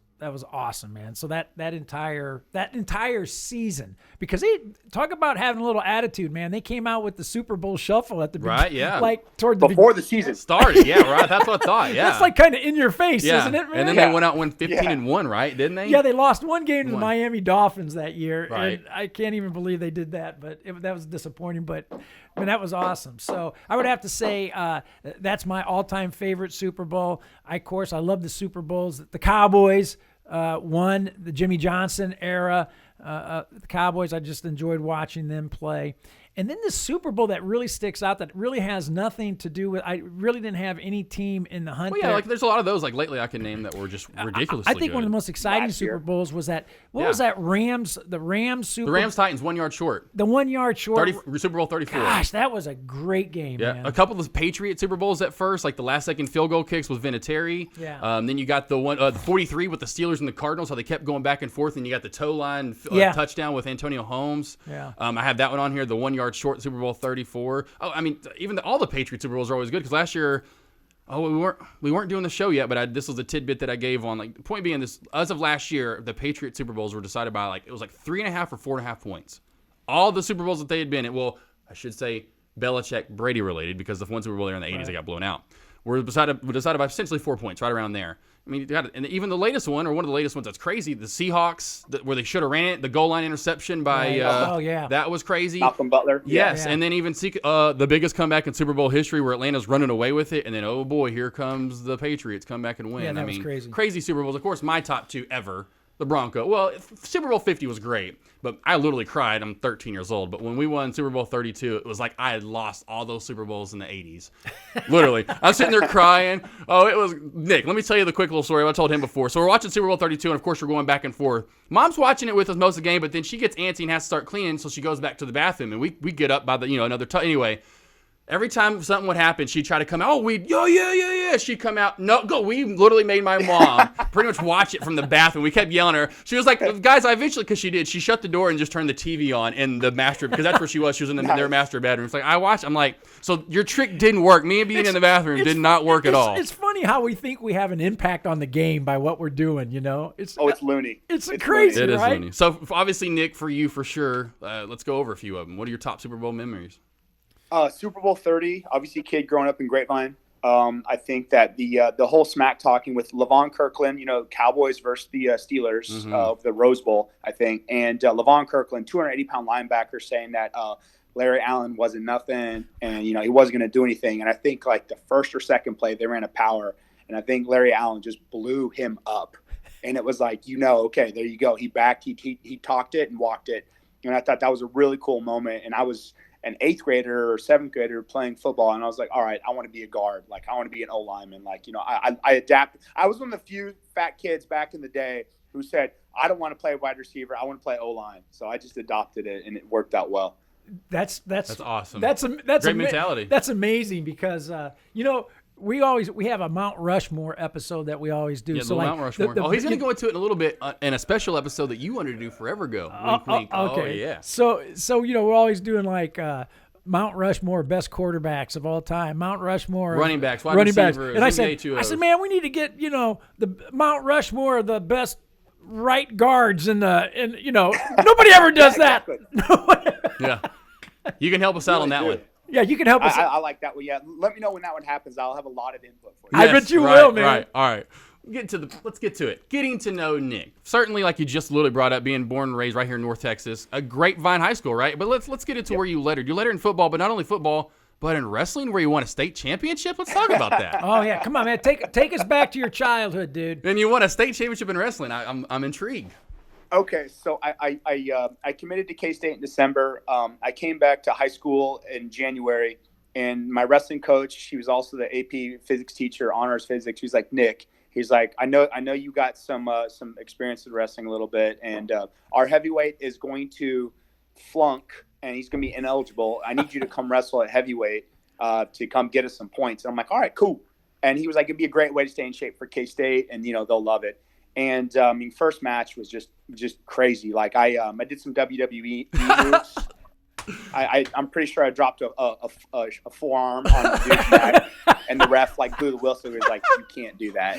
awesome, man. So that entire season, because talk about having a little attitude, man. They came out with the Super Bowl shuffle at the Right, yeah. like toward the Before the season started. Yeah, right. That's what I thought. Yeah, That's like kind of in your face, yeah. isn't it, man? And then they went out and won 15-1, right? Didn't they? Yeah, they lost one game to the One. Miami Dolphins that year. Right. And I can't even believe they did that, but that was disappointing. But that was awesome. So I would have to say that's my all-time favorite Super Bowl. I love the Super Bowls. The Cowboys won the Jimmy Johnson era. The Cowboys, I just enjoyed watching them play. And then the Super Bowl that really sticks out, that really has nothing to do with, I really didn't have any team in the hunt. Well, yeah, there. like there's a lot of those. Like lately, I can name that were just ridiculously I think good. one of the most exciting Last year. Super Bowls was that. What Yeah. was that? The Rams Super. The Rams Titans 1 yard short. The 1 yard short. Super Bowl 34. Gosh, that was a great game, Yeah, man. a couple of Patriot Super Bowls at first, like the last second field goal kicks with Vinatieri. Yeah. Then you got the 43 with the Steelers and the Cardinals, how they kept going back and forth, and you got the toe line touchdown with Antonio Holmes. Yeah. I have that one on here, the 1 yard short Super Bowl 34. Oh, I mean, even all the Patriot Super Bowls are always good because last year. Oh, we weren't doing the show yet, but this was a tidbit that I gave on. Like, the point being, this as of last year, the Patriot Super Bowls were decided by it was 3.5 or 4.5 points. All the Super Bowls that they had been in, I should say Belichick Brady related, because the one Super Bowl there in the 80s they got blown out. Were decided by essentially 4 points, right around there. I mean, you got it. And even the latest one, or one of the latest ones that's crazy, the Seahawks, where they should have ran it, the goal line interception by, that was crazy. Malcolm Butler. Yes, Yeah. and then even the biggest comeback in Super Bowl history, where Atlanta's running away with it, and then oh boy, here comes the Patriots come back and win. Yeah, that was crazy. Super Bowls. Of course, my top two ever. The Bronco. Well, Super Bowl 50 was great, but I literally cried. I'm 13 years old. But when we won Super Bowl 32, it was like I had lost all those Super Bowls in the 80s. Literally. I was sitting there crying. Oh, it was Nick. Let me tell you the quick little story I told him before. So we're watching Super Bowl 32, and of course we're going back and forth. Mom's watching it with us most of the game, but then she gets antsy and has to start cleaning, so she goes back to the bathroom, and we get up by the another anyway. Every time something would happen, she'd try to come out. Oh, yeah. She'd come out. No, go. We literally made my mom pretty much watch it from the bathroom. We kept yelling at her. She was like, guys, I eventually, because she did, she shut the door and just turned the TV on in the master, because that's where she was. She was in their master bedroom. It's like, I watched. I'm like, so your trick didn't work. Me being in the bathroom did not work at all. It's funny how we think we have an impact on the game by what we're doing, It's loony. It's crazy, It is right? loony. So obviously, Nick, for you, for sure, let's go over a few of them. What are your top Super Bowl memories? Super Bowl 30, obviously kid growing up in Grapevine. I think that the whole smack talking with LaVon Kirkland, Cowboys versus the Steelers of the Rose Bowl, I think. And LaVon Kirkland, 280-pound linebacker, saying that Larry Allen wasn't nothing and, he wasn't going to do anything. And I think like the first or second play, they ran a power. And I think Larry Allen just blew him up. And it was like, okay, there you go. He backed, he talked it and walked it. And I thought that was a really cool moment. And I was an 8th grader or 7th grader playing football, and I was like, all right, I want to be a guard. Like, I want to be an O-lineman. Like, I adapted. I was one of the few fat kids back in the day who said, I don't want to play wide receiver. I want to play O-line. So I just adopted it, and it worked out well. That's awesome. That's great mentality. That's amazing because we have a Mount Rushmore episode that we always do. Yeah, so the like Mount Rushmore. He's going to go into it in a little bit in a special episode that you wanted to do forever ago. Wink, wink. Okay. Oh, yeah. So we're always doing like Mount Rushmore best quarterbacks of all time. Mount Rushmore running backs, wide running backs. receivers. And I said, man, we need to get the Mount Rushmore of the best right guards nobody ever does that. Yeah. You can help us out on that one. Yeah, you can help us. I like that one. Yeah, let me know when that one happens. I'll have a lot of input for you. I bet you will, man. Right. All right. Let's get to it. Getting to know Nick. Certainly, like you just literally brought up, being born and raised right here in North Texas, a Grapevine High School, right? But let's get into where you lettered. You lettered in football, but not only football, but in wrestling, where you won a state championship. Let's talk about that. Oh yeah, come on, man. Take us back to your childhood, dude. And you won a state championship in wrestling. I'm intrigued. Okay, so I committed to K-State in December. I came back to high school in January, and my wrestling coach, he was also the AP physics teacher, honors physics. He was like, Nick, he's like, I know you got some experience in wrestling a little bit, and our heavyweight is going to flunk, and he's going to be ineligible. I need you to come wrestle at heavyweight to come get us some points. And I'm like, all right, cool. And he was like, it'd be a great way to stay in shape for K-State, and they'll love it. And first match was just crazy. Like I did some WWE moves. I'm pretty sure I dropped a forearm on the dude's neck, and the ref blew the whistle. He was like, "You can't do that."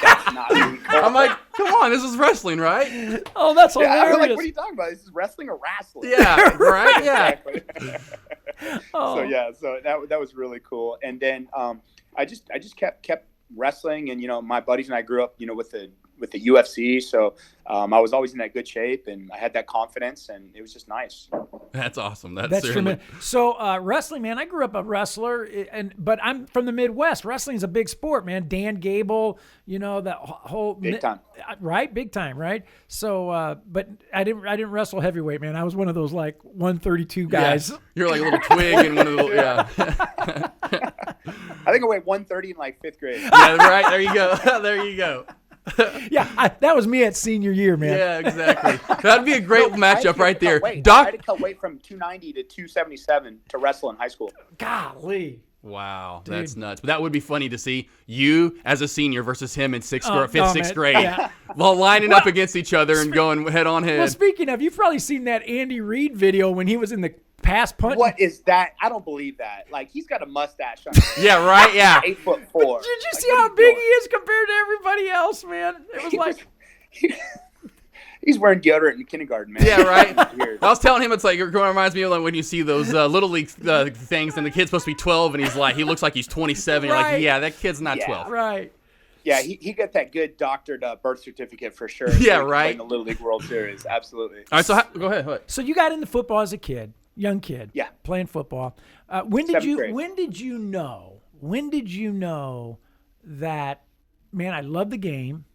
That's not legal. I'm like, come on, this is wrestling, right? Oh, that's hilarious. I'm like, what are you talking about? This is wrestling or wrestling? Yeah, right. Yeah. Exactly. So that was really cool. And then I just kept wrestling, and my buddies and I grew up with the UFC, so I was always in that good shape, and I had that confidence, and it was just nice. That's awesome. That's tremendous. So wrestling, man, I grew up a wrestler, but I'm from the Midwest. Wrestling is a big sport, man. Dan Gable, that whole big time, right? Big time, right? So, but I didn't wrestle heavyweight, man. I was one of those 132 guys. Yeah. You're like a little twig and one of the I think I weighed 130 in 5th grade. Yeah, right. There you go. There you go. That was me at senior year, man. Yeah, exactly. That'd be a great matchup right there. I had to cut weight from 290 to 277 to wrestle in high school. Golly. Wow, dude. That's nuts. But that would be funny to see you as a senior versus him in sixth grade, yeah. while lining up against each other and going head on head. Well, speaking of, you've probably seen that Andy Reid video when he was in the pass punt. What is that? I don't believe that. He's got a mustache on. Yeah, right. Yeah. 8'4". Did you see how big he is compared to everybody else, man? It was He's wearing deodorant in kindergarten, man. Yeah, right. I was telling him it reminds me of when you see those little league things, and the kid's supposed to be 12, and he looks like he's 27. Right. You're like, yeah, that kid's not 12. Right. Yeah, he got that good doctored birth certificate for sure. Yeah, right. In the Little League World Series, absolutely. All right, so go ahead. What? So you got into football as a kid, young kid. Yeah. Playing football. When did you grade. When did you know that, man, I love the game.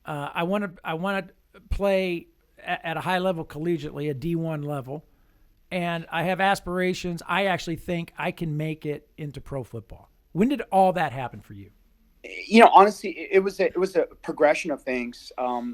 I want to play at a high level collegiately, a D1 level, and I have aspirations. I actually think I can make it into pro football. When did all that happen for you? Honestly, it was a progression of things. I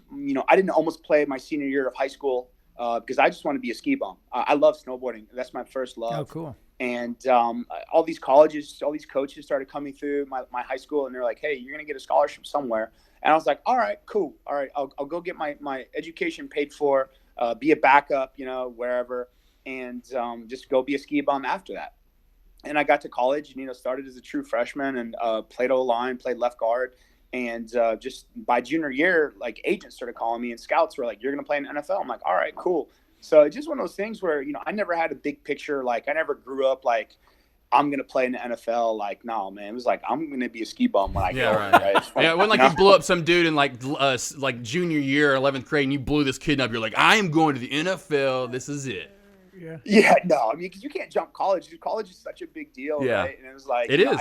didn't almost play my senior year of high school because I just wanted to be a ski bum. I love snowboarding. That's my first love. Oh, cool. And all these colleges, all these coaches started coming through my high school, and they're like, hey, you're going to get a scholarship somewhere. And I was like, all right, cool. All right, I'll go get my education paid for, be a backup, wherever, and just go be a ski bum after that. And I got to college and, started as a true freshman and played O-line, played left guard. And just by junior year, agents started calling me and scouts were like, you're going to play in the NFL. I'm like, all right, cool. So it's just one of those things where, I never had a big picture. I never grew up I'm going to play in the NFL. No, man, it was I'm going to be a ski bum when I go. Right? Yeah, when you blew up some dude in junior year, 11th grade, and you blew this kid up, you're like, I am going to the NFL. This is it. Yeah. Yeah, no, because you can't jump college. College is such a big deal, yeah. Right? And it was like, it is.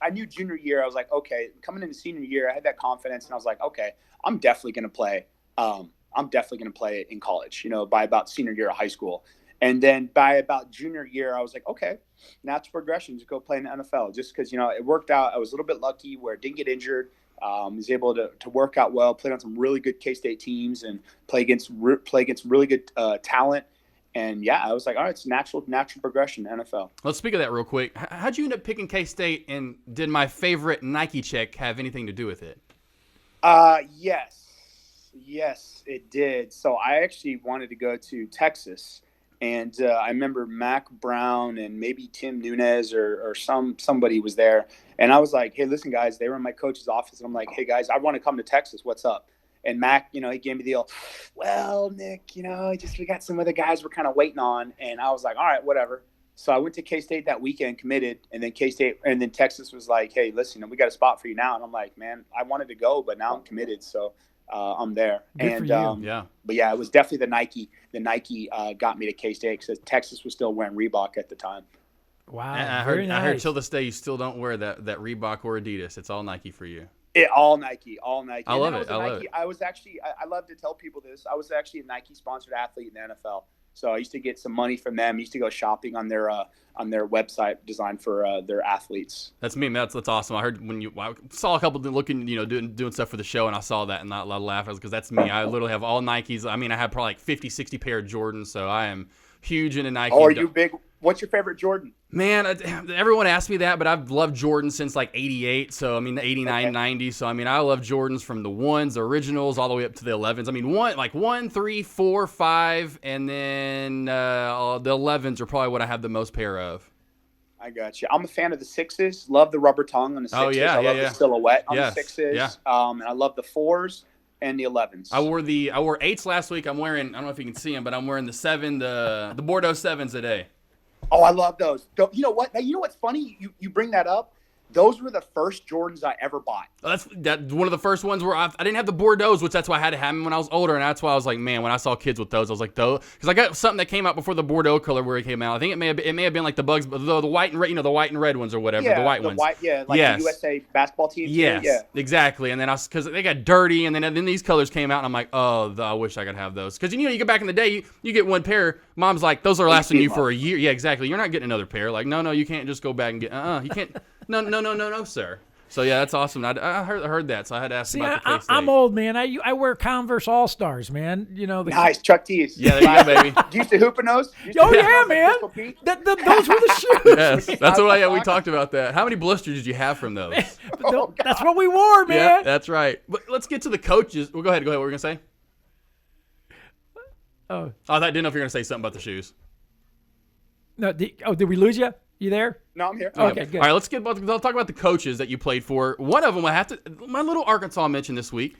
I knew junior year, I was like, okay, coming into senior year, I had that confidence, and I was like, okay, I'm definitely going to play. I'm definitely going to play in college, by about senior year of high school. And then by about junior year, I was like, okay, now it's progression to go play in the NFL. Just because, it worked out. I was a little bit lucky where I didn't get injured. Was able to work out well, played on some really good K-State teams and play against really good talent. And yeah, I was like, all right, it's natural progression to NFL. Let's speak of that real quick. How'd you end up picking K-State, and did my favorite Nike check have anything to do with it? Yes, it did. So I actually wanted to go to Texas, and I remember Mac Brown and maybe Tim Nunez or somebody was there, and I was like, hey, listen, guys, they were in my coach's office, and I'm like, hey, guys, I want to come to Texas. What's up? And Mac, he gave me the old, well, Nick, we got some other guys we're kind of waiting on. And I was like, all right, whatever. So I went to K-State that weekend, committed, and then Texas was like, hey, listen, we got a spot for you now. And I'm like, man, I wanted to go, but now I'm committed. So I'm there. Good for you. Yeah. But yeah, it was definitely the Nike. The Nike got me to K-State because Texas was still wearing Reebok at the time. Wow. And I heard till this day you still don't wear that Reebok or Adidas. It's all Nike for you. All Nike. I love it. I was actually, I love to tell people this. I was actually a Nike sponsored athlete in the NFL. So I used to get some money from them. I used to go shopping on their website designed for their athletes. That's me. That's awesome. I heard I saw a couple looking, doing stuff for the show, and I saw that and I laughed because that's me. I literally have all Nikes. I mean, I have probably like 50, 60 pair of Jordans. So I am huge into Nike. Oh, are you big? What's your favorite Jordan? Man, everyone asks me that, but I've loved Jordan since like 88. So, I mean, the 89, 90. So, I mean, I love Jordans from the 1s, the originals, all the way up to the 11s. I mean, 1, 3, 4, 5, and then the 11s are probably what I have the most pair of. I got you. I'm a fan of the 6s. Love the rubber tongue on the 6s. Oh, yeah, I love the silhouette on the 6s. Yeah. And I love the 4s and the 11s. I wore 8s last week. I'm wearing, I don't know if you can see them, but I'm wearing the 7, the Bordeaux 7s today. Oh, I love those. You know what? You know what's funny? You bring that up. Those were the first Jordans I ever bought. That's one of the first ones where I didn't have the Bordeaux, which that's why I had to have them when I was older, and that's why I was like, man, when I saw kids with those, I was like, though, because I got something that came out before the Bordeaux color where it came out. I think it may have been like the Bugs, the white and red, the white and red ones or whatever, the white ones. Like the USA basketball team. Yes, yeah, exactly. And then because they got dirty, and then these colors came out, and I'm like, oh, I wish I could have those. Because you get back in the day, you get one pair. Mom's like, those are lasting you for a year. Yeah, exactly. You're not getting another pair. Like, no, you can't just go back and get. You can't. No, sir. So yeah, that's awesome. I heard that, so I had to ask about the K-State. I'm old, man. I wear Converse All Stars, man. Nice Chuck T's. Yeah, there you go, baby. You used to hoop in those? Oh yeah, man. Those were the shoes. Yes, that's what. Yeah, we talked about that. How many blisters did you have from those? That's what we wore, man. Yeah, that's right. But let's get to the coaches. Well, go ahead. What were you gonna say? Oh, I didn't know if you were gonna say something about the shoes. No. Did we lose you? You there? No, I'm here. Okay, good. All right, let's talk about the coaches that you played for. One of them my little Arkansas mention this week.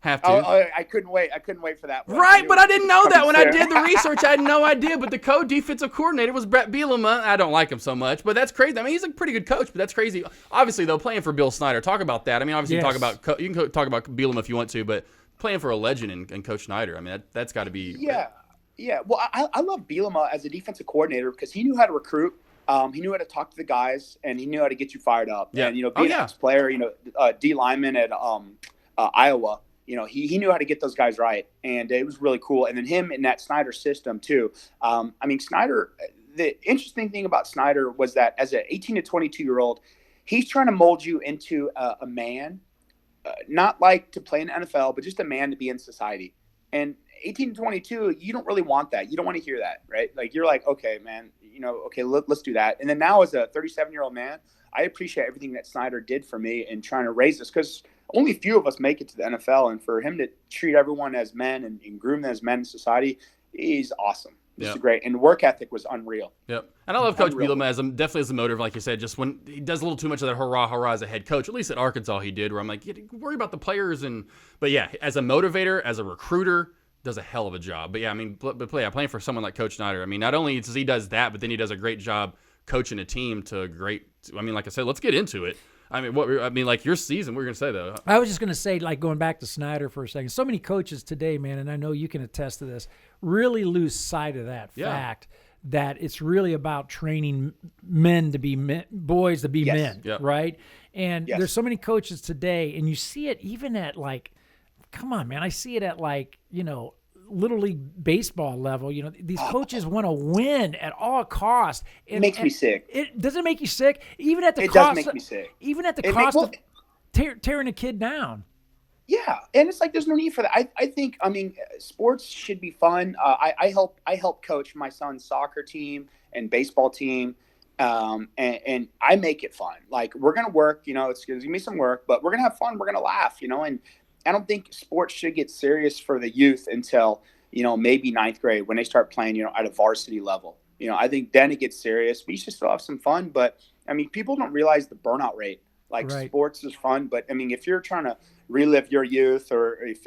I couldn't wait. I couldn't wait for that one. Right, but I didn't know that when I did the research. I had no idea. But the co-defensive coordinator was Brett Bielema. I don't like him so much, but that's crazy. I mean, he's a pretty good coach, but that's crazy. Obviously, though, playing for Bill Snyder. Talk about that. I mean, obviously, yes. you can talk about Bielema if you want to, but playing for a legend and Coach Snyder. I mean, that's got to be. Yeah. Well, I love Bielema as a defensive coordinator because he knew how to recruit. He knew how to talk to the guys, and he knew how to get you fired up. Yeah. And being an ex-player, D lineman at Iowa, he knew how to get those guys right, and it was really cool. And then him in that Snyder system too. I mean, Snyder. The interesting thing about Snyder was that as an 18 to 22-year-old, he's trying to mold you into a man, not like to play in the NFL, but just a man to be in society. And 18 to 22, you don't really want that. You don't want to hear that, right? Like you're like, okay, man. Let's do that. And then now as a 37-year-old man, I appreciate everything that Snyder did for me in trying to raise us because only a few of us make it to the NFL. And for him to treat everyone as men and groom them as men in society, he's awesome. This is great. And work ethic was unreal. Yep. And I love Coach Bielema definitely as a motivator, like you said, just when he does a little too much of that hurrah as a head coach, at least at Arkansas he did, where I'm like, worry about the players. But yeah, as a motivator, as a recruiter, does a hell of a job. But yeah, I mean, playing for someone like Coach Snyder, I mean, not only does he does that, but then he does a great job coaching a team to great. I mean, like I said, let's get into it. I mean, like your season, what were you gonna say though? I was just gonna say, like going back to Snyder for a second. So many coaches today, man, and I know you can attest to this, really lose sight of that fact that it's really about training men to be men, boys to be men, right? And there's so many coaches today, and you see it even at like. Come on, man. I see it at Little League baseball level. These coaches want to win at all costs. It makes me sick. It doesn't make you sick? Even at the it cost does make me sick. Even at the cost of tearing a kid down. Yeah, and it's like there's no need for that. I think sports should be fun. I help coach my son's soccer team and baseball team, and I make it fun. Like we're gonna work, it's gonna be some work, but we're gonna have fun. We're gonna laugh, and I don't think sports should get serious for the youth until maybe ninth grade when they start playing at a varsity level. I think then it gets serious. We should still have some fun, but people don't realize the burnout rate. Like Right. sports is fun, but if you're trying to relive your youth, or if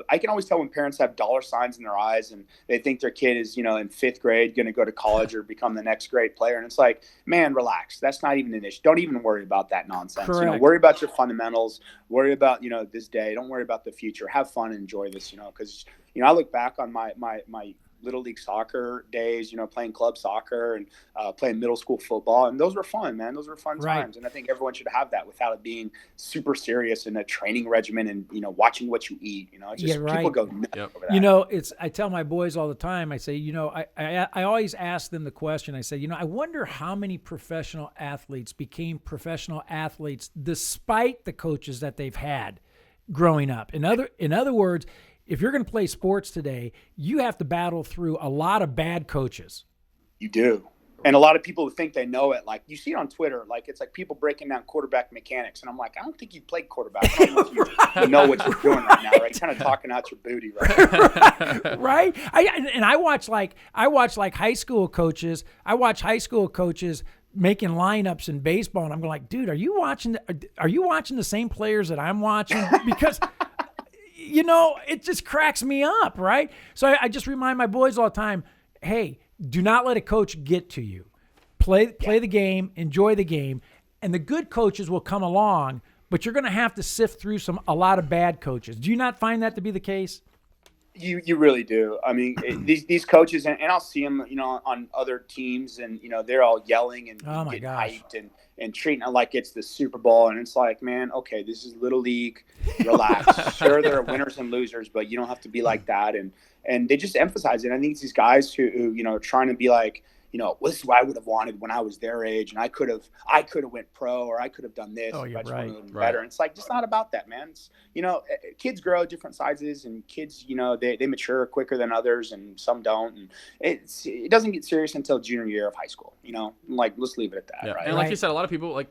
I can always tell when parents have dollar signs in their eyes and they think their kid is, in fifth grade going to go to college or become the next great player. And it's like, man, relax. That's not even an issue. Don't even worry about that nonsense. Correct. Worry about your fundamentals. Worry about, this day. Don't worry about the future. Have fun and enjoy this, because, I look back on my little league soccer days, playing club soccer and playing middle school football. And those were fun, man. Those were fun times. And I think everyone should have that without it being super serious in a training regimen and, watching what you eat. It's just people go nuts over that. I tell my boys all the time, I say, I always ask them the question. I say, I wonder how many professional athletes became professional athletes despite the coaches that they've had growing up. In other words, if you're going to play sports today, you have to battle through a lot of bad coaches. You do. And a lot of people who think they know it, like you see it on Twitter, like it's like people breaking down quarterback mechanics. And I'm like, I don't think you played quarterback. I don't know if you know what you're doing right now, right? Kind of talking out your booty, right? Right. I watch high school coaches. I watch high school coaches making lineups in baseball, and I'm going like, dude, are you watching the same players that I'm watching? Because it just cracks me up, right? So I just remind my boys all the time, hey, do not let a coach get to you. Play the game, enjoy the game, and the good coaches will come along, but you're going to have to sift through a lot of bad coaches. Do you not find that to be the case? You really do. These coaches, and I'll see them, on other teams, and they're all yelling and getting hyped and treating it like it's the Super Bowl, and it's like, man, okay, this is Little League. Relax. Sure, there are winners and losers, but you don't have to be like that. And they just emphasize it. I think it's these guys who are trying to be like, this is what I would have wanted when I was their age, and I could have went pro, or I could have done this. Oh, you're right. Better. And it's like, it's not about that, man. It's, kids grow at different sizes, and kids, they mature quicker than others, and some don't. And it doesn't get serious until junior year of high school. Like, let's leave it at that. Yeah. Right. And like you said, a lot of people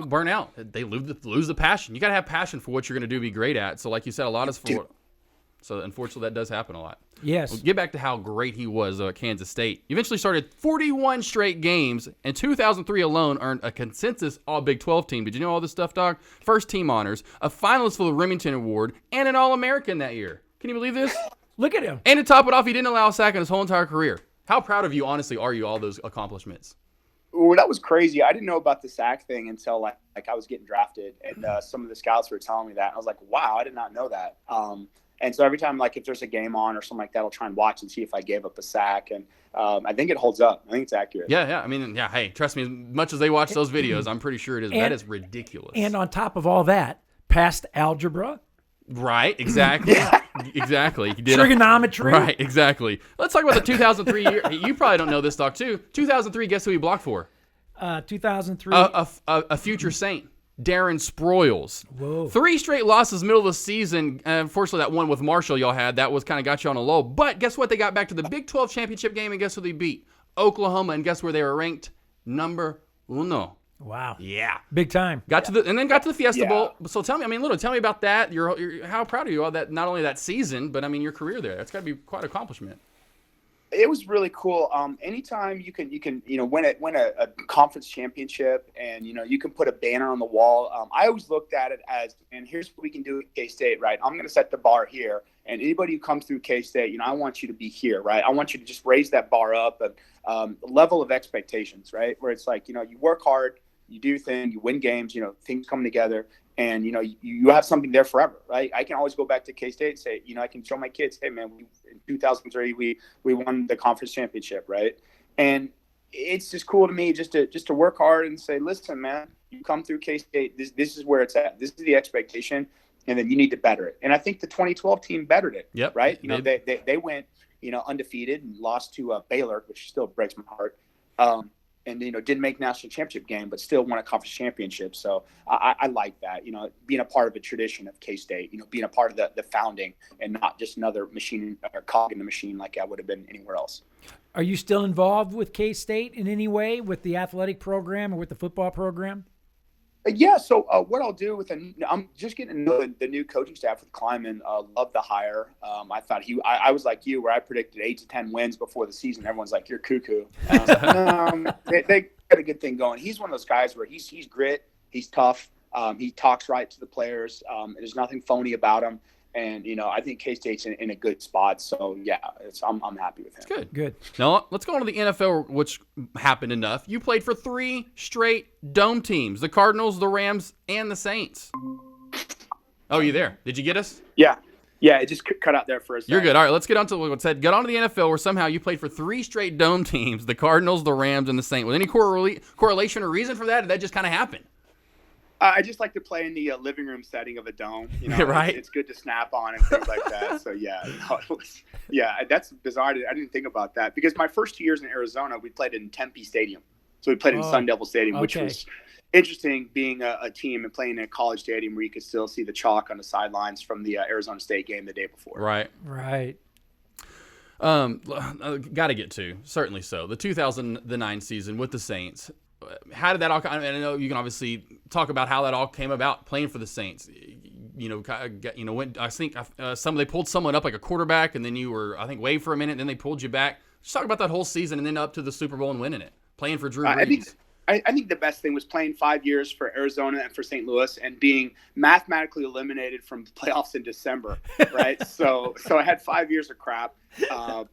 burn out. They lose the passion. You got to have passion for what you're going to do, be great at. So like you said, a lot is for. So unfortunately, that does happen a lot. Yes. We'll get back to how great he was at Kansas State. He eventually started 41 straight games. In 2003 alone, earned a consensus All-Big 12 team. Did you know all this stuff, dog? First team honors, a finalist for the Remington Award, and an All-American that year. Can you believe this? Look at him. And to top it off, he didn't allow a sack in his whole entire career. How proud of you, honestly, are you all those accomplishments? Well, that was crazy. I didn't know about the sack thing until like I was getting drafted, and some of the scouts were telling me that. I was like, wow, I did not know that. And so every time, like, if there's a game on or something like that, I'll try and watch and see if I gave up a sack. And I think it holds up. I think it's accurate. Yeah. Hey, trust me, as much as they watch those videos, I'm pretty sure it is. That is ridiculous. And on top of all that, passed algebra. Right, exactly. Exactly. He did Trigonometry. Right, exactly. Let's talk about the 2003 year. You probably don't know this, Doc, too. 2003, guess who he blocked for? 2003. A future Saint. Darren Sproles. Whoa. 3 straight losses middle of the season. Unfortunately, that one with Marshall y'all had, that was kind of got you on a low. But guess what? They got back to the Big 12 championship game, and guess who they beat? Oklahoma, and guess where they were ranked? Number 1. Wow. Yeah. Big time. Got to the Fiesta Bowl. So tell me about that. You're how proud are you of that? Not only that season, but your career there. That's got to be quite an accomplishment. It was really cool. Anytime you can win a conference championship, and you can put a banner on the wall. I always looked at it as, and here's what we can do at K-State, right? I'm going to set the bar here, and anybody who comes through K-State, I want you to be here, right? I want you to just raise that bar up, and level of expectations, right? Where it's like, you work hard, you do things, you win games, things come together. And, you have something there forever, right? I can always go back to K-State and say, I can show my kids, hey, man, in 2003, we won the conference championship, right? And it's just cool to me just to work hard and say, listen, man, you come through K-State, this is where it's at. This is the expectation, and then you need to better it. And I think the 2012 team bettered it, yep, right? They went, undefeated and lost to Baylor, which still breaks my heart. and didn't make national championship game, but still won a conference championship. So I like that, being a part of a tradition of K-State, being a part of the founding and not just another machine or cog in the machine like I would have been anywhere else. Are you still involved with K-State in any way, with the athletic program or with the football program? Yeah. So what I'll do I'm just getting to know the new coaching staff with Kleiman. Love the hire. I thought I was like you, where I predicted 8 to 10 wins before the season. Everyone's like, you're cuckoo. They got a good thing going. He's one of those guys where he's grit. He's tough. He talks right to the players. There's nothing phony about him. And, I think K-State's in a good spot. So, yeah, I'm happy with him. That's good. Now, let's go on to the NFL, which happened enough. You played for 3 straight dome teams, the Cardinals, the Rams, and the Saints. Oh, you there? Did you get us? Yeah. Yeah, it just cut out there for a second. You're good. All right, let's get on to what said. Get on to the NFL, where somehow you played for 3 straight dome teams, the Cardinals, the Rams, and the Saints. Was any correlation or reason for that? Or did that just kind of happen? I just like to play in the living room setting of a dome. Right? It's good to snap on and things like that. So, that's bizarre. I didn't think about that because my first 2 years in Arizona, we played in Tempe Stadium. So we played in Sun Devil Stadium, which was interesting, being a team and playing in a college stadium where you could still see the chalk on the sidelines from the Arizona State game the day before. Right. Got to get to, certainly so, the 2009 season with the Saints. How did that all? I know you can obviously talk about how that all came about, playing for the Saints. When I think they pulled someone up like a quarterback, and then you were, I think, waived for a minute, and then they pulled you back. Just talk about that whole season, and then up to the Super Bowl and winning it, playing for Drew Brees. I think the best thing was playing 5 years for Arizona and for St. Louis and being mathematically eliminated from the playoffs in December, right? so I had 5 years of crap.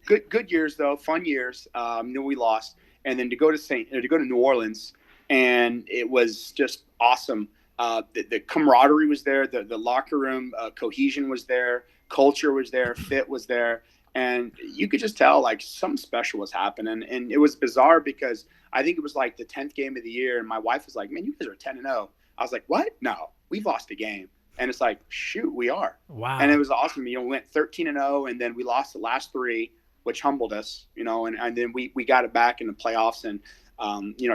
Good years though, fun years. We lost. And then to go to New Orleans, and it was just awesome. The camaraderie was there, the locker room cohesion was there, culture was there, fit was there, and you could just tell like something special was happening. And it was bizarre because I think it was like the 10th game of the year, and my wife was like, "Man, you guys are 10-0." I was like, "What? No, we've lost a game." And it's like, "Shoot, we are." Wow. And it was awesome. We went 13-0, and then we lost the last 3. Which humbled us, and then we got it back in the playoffs. And,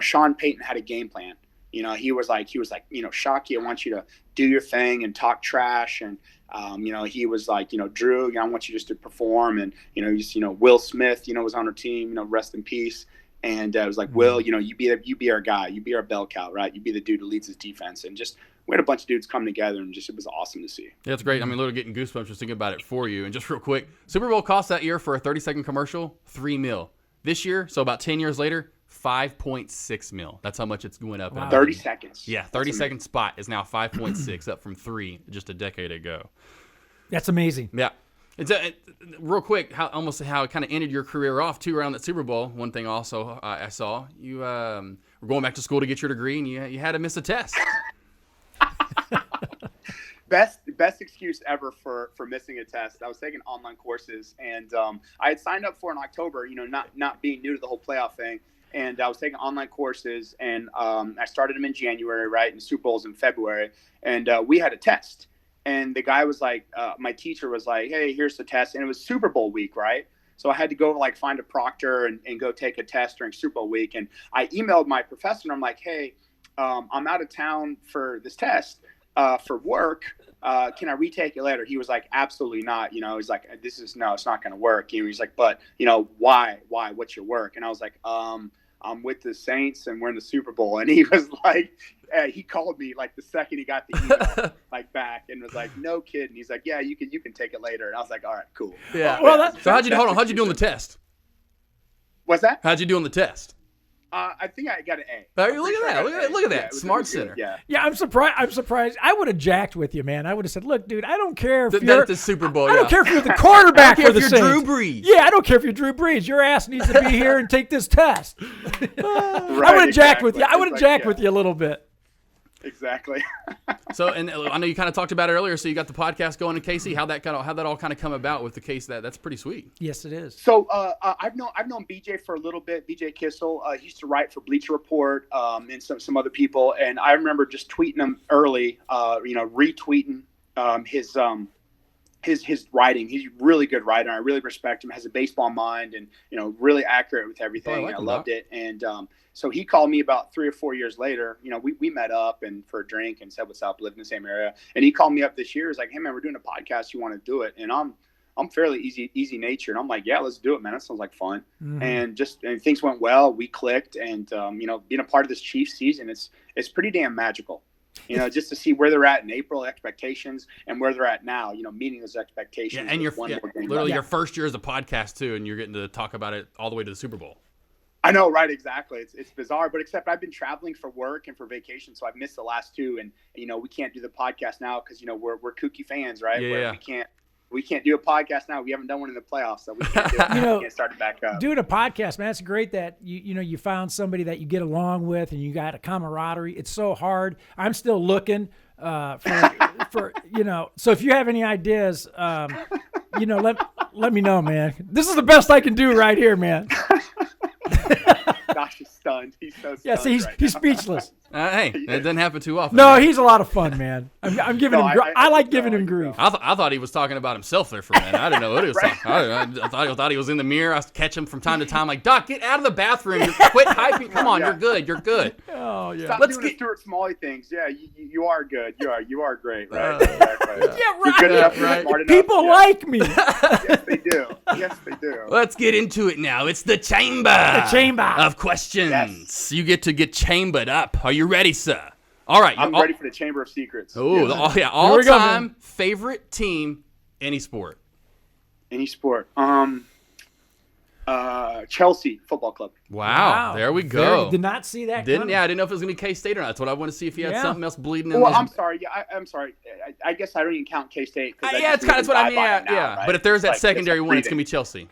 Sean Payton had a game plan. He was like, Shockey, I want you to do your thing and talk trash. And, he was like, Drew, I want you just to perform. And, Will Smith, was on our team, rest in peace. And it was like, Will, you be our guy, you be our bell cow, right? You be the dude who leads his defense. And just, we had a bunch of dudes come together, and just it was awesome to see. Yeah, it's great. I mean, literally getting goosebumps just thinking about it for you. And just real quick, Super Bowl cost that year for a 30-second commercial, $3 million. This year, so about 10 years later, $5.6 million. That's how much it's going up. Wow. 30 seconds. Yeah, 30-second spot is now 5.6, up from 3 just a decade ago. That's amazing. Yeah. It's real quick, how it kind of ended your career off too around that Super Bowl. One thing also I saw you were going back to school to get your degree, and you had to miss a test. Best excuse ever for missing a test. I was taking online courses, and I had signed up for in October, not being new to the whole playoff thing. And I was taking online courses, and I started them in January, right? And Super Bowl's in February. And we had a test. And the guy was like, my teacher was like, "Hey, here's the test." And it was Super Bowl week, right? So I had to go find a proctor and go take a test during Super Bowl week. And I emailed my professor, and I'm like, "Hey, I'm out of town for this test for work. Can I retake it later?" He was like, "Absolutely not." He's like, it's not going to work. He's like, "But, why? What's your work?" And I was like, "I'm with the Saints and we're in the Super Bowl." And he was like, he called me the second he got the email back, and was like, "No kidding." He's like, "Yeah, you can take it later." And I was like, "All right, cool." Yeah. Well, so how'd you do on the test? What's that? How'd you do on the test? I think I got an A. Oh, look at that. Yeah, Smart Center. Yeah, I'm surprised. I would have jacked with you, man. I would have said, "Look, dude, I don't care if you're at the Super Bowl. I don't care if you're the quarterback for the Saints. Drew Brees. Yeah, I don't care if you're Drew Brees. Your ass needs to be here and take this test." I would have jacked with you. I would have jacked with you a little bit. Exactly. So, and I know you kind of talked about it earlier. So you got the podcast going in KC. How that all kind of come about with the case? That's pretty sweet. Yes, it is. So I've known BJ for a little bit. BJ Kissel. He used to write for Bleacher Report and some other people. And I remember just tweeting him early. Retweeting his writing. He's a really good writer. I really respect him. Has a baseball mind, and really accurate with everything. I loved it. And so he called me about 3 or 4 years later. We met up and for a drink and said what's up. Lived in the same area, and he called me up this year. He's like, "Hey man, we're doing a podcast. You want to do it?" And I'm fairly easy nature, and I'm like, "Yeah, let's do it, man. That sounds like fun." Mm-hmm. And things went well. We clicked, and being a part of this Chiefs season, it's pretty damn magical. Just to see where they're at in April, expectations, and where they're at now, meeting those expectations. Yeah, and literally your first year as a podcast too, and you're getting to talk about it all the way to the Super Bowl. I know, right? Exactly. It's bizarre, but except I've been traveling for work and for vacation, so I've missed the last two, and we can't do the podcast now because we're kooky fans, right? Yeah. We can't do a podcast now. We haven't done one in the playoffs, so we can't do it. We can't start it back up. Doing a podcast, man, it's great that you found somebody that you get along with and you got a camaraderie. It's so hard. I'm still looking for So if you have any ideas, let me know, man. This is the best I can do right here, man. Josh is stunned. He's so stunned. Yeah, see, he's speechless. Hey, that doesn't happen too often. No, he's a lot of fun, man. I'm giving him. I like giving him grief. I thought he was talking about himself there for a minute. I didn't know what he was talking. I thought he was in the mirror. I catch him from time to time, like, Doc, get out of the bathroom. Quit hyping. Come on, you're good. You're good. Oh yeah. Stop doing the Stuart Smalley things. Yeah, you are good. You are great. Right. Exactly. Yeah, right. You're good enough. Right. Smart enough. People like me. Yes, they do. Yes, they do. Let's get into it now. It's the chamber. The chamber of questions. Yes. You get to get chambered up. Are you ready, sir? All right. I'm ready for the Chamber of Secrets. Oh, yeah. All-time favorite team, any sport. Any sport. Chelsea Football Club. Wow. There we go. Did not see that. I didn't know if it was going to be K-State or not. That's what I want to see if he had something else bleeding in. Well, I'm sorry. Yeah, I'm sorry. I guess I don't even count K-State. Yeah, it's kind of what I mean. Yeah. Right? But if there's that secondary one, it's going to be Chelsea.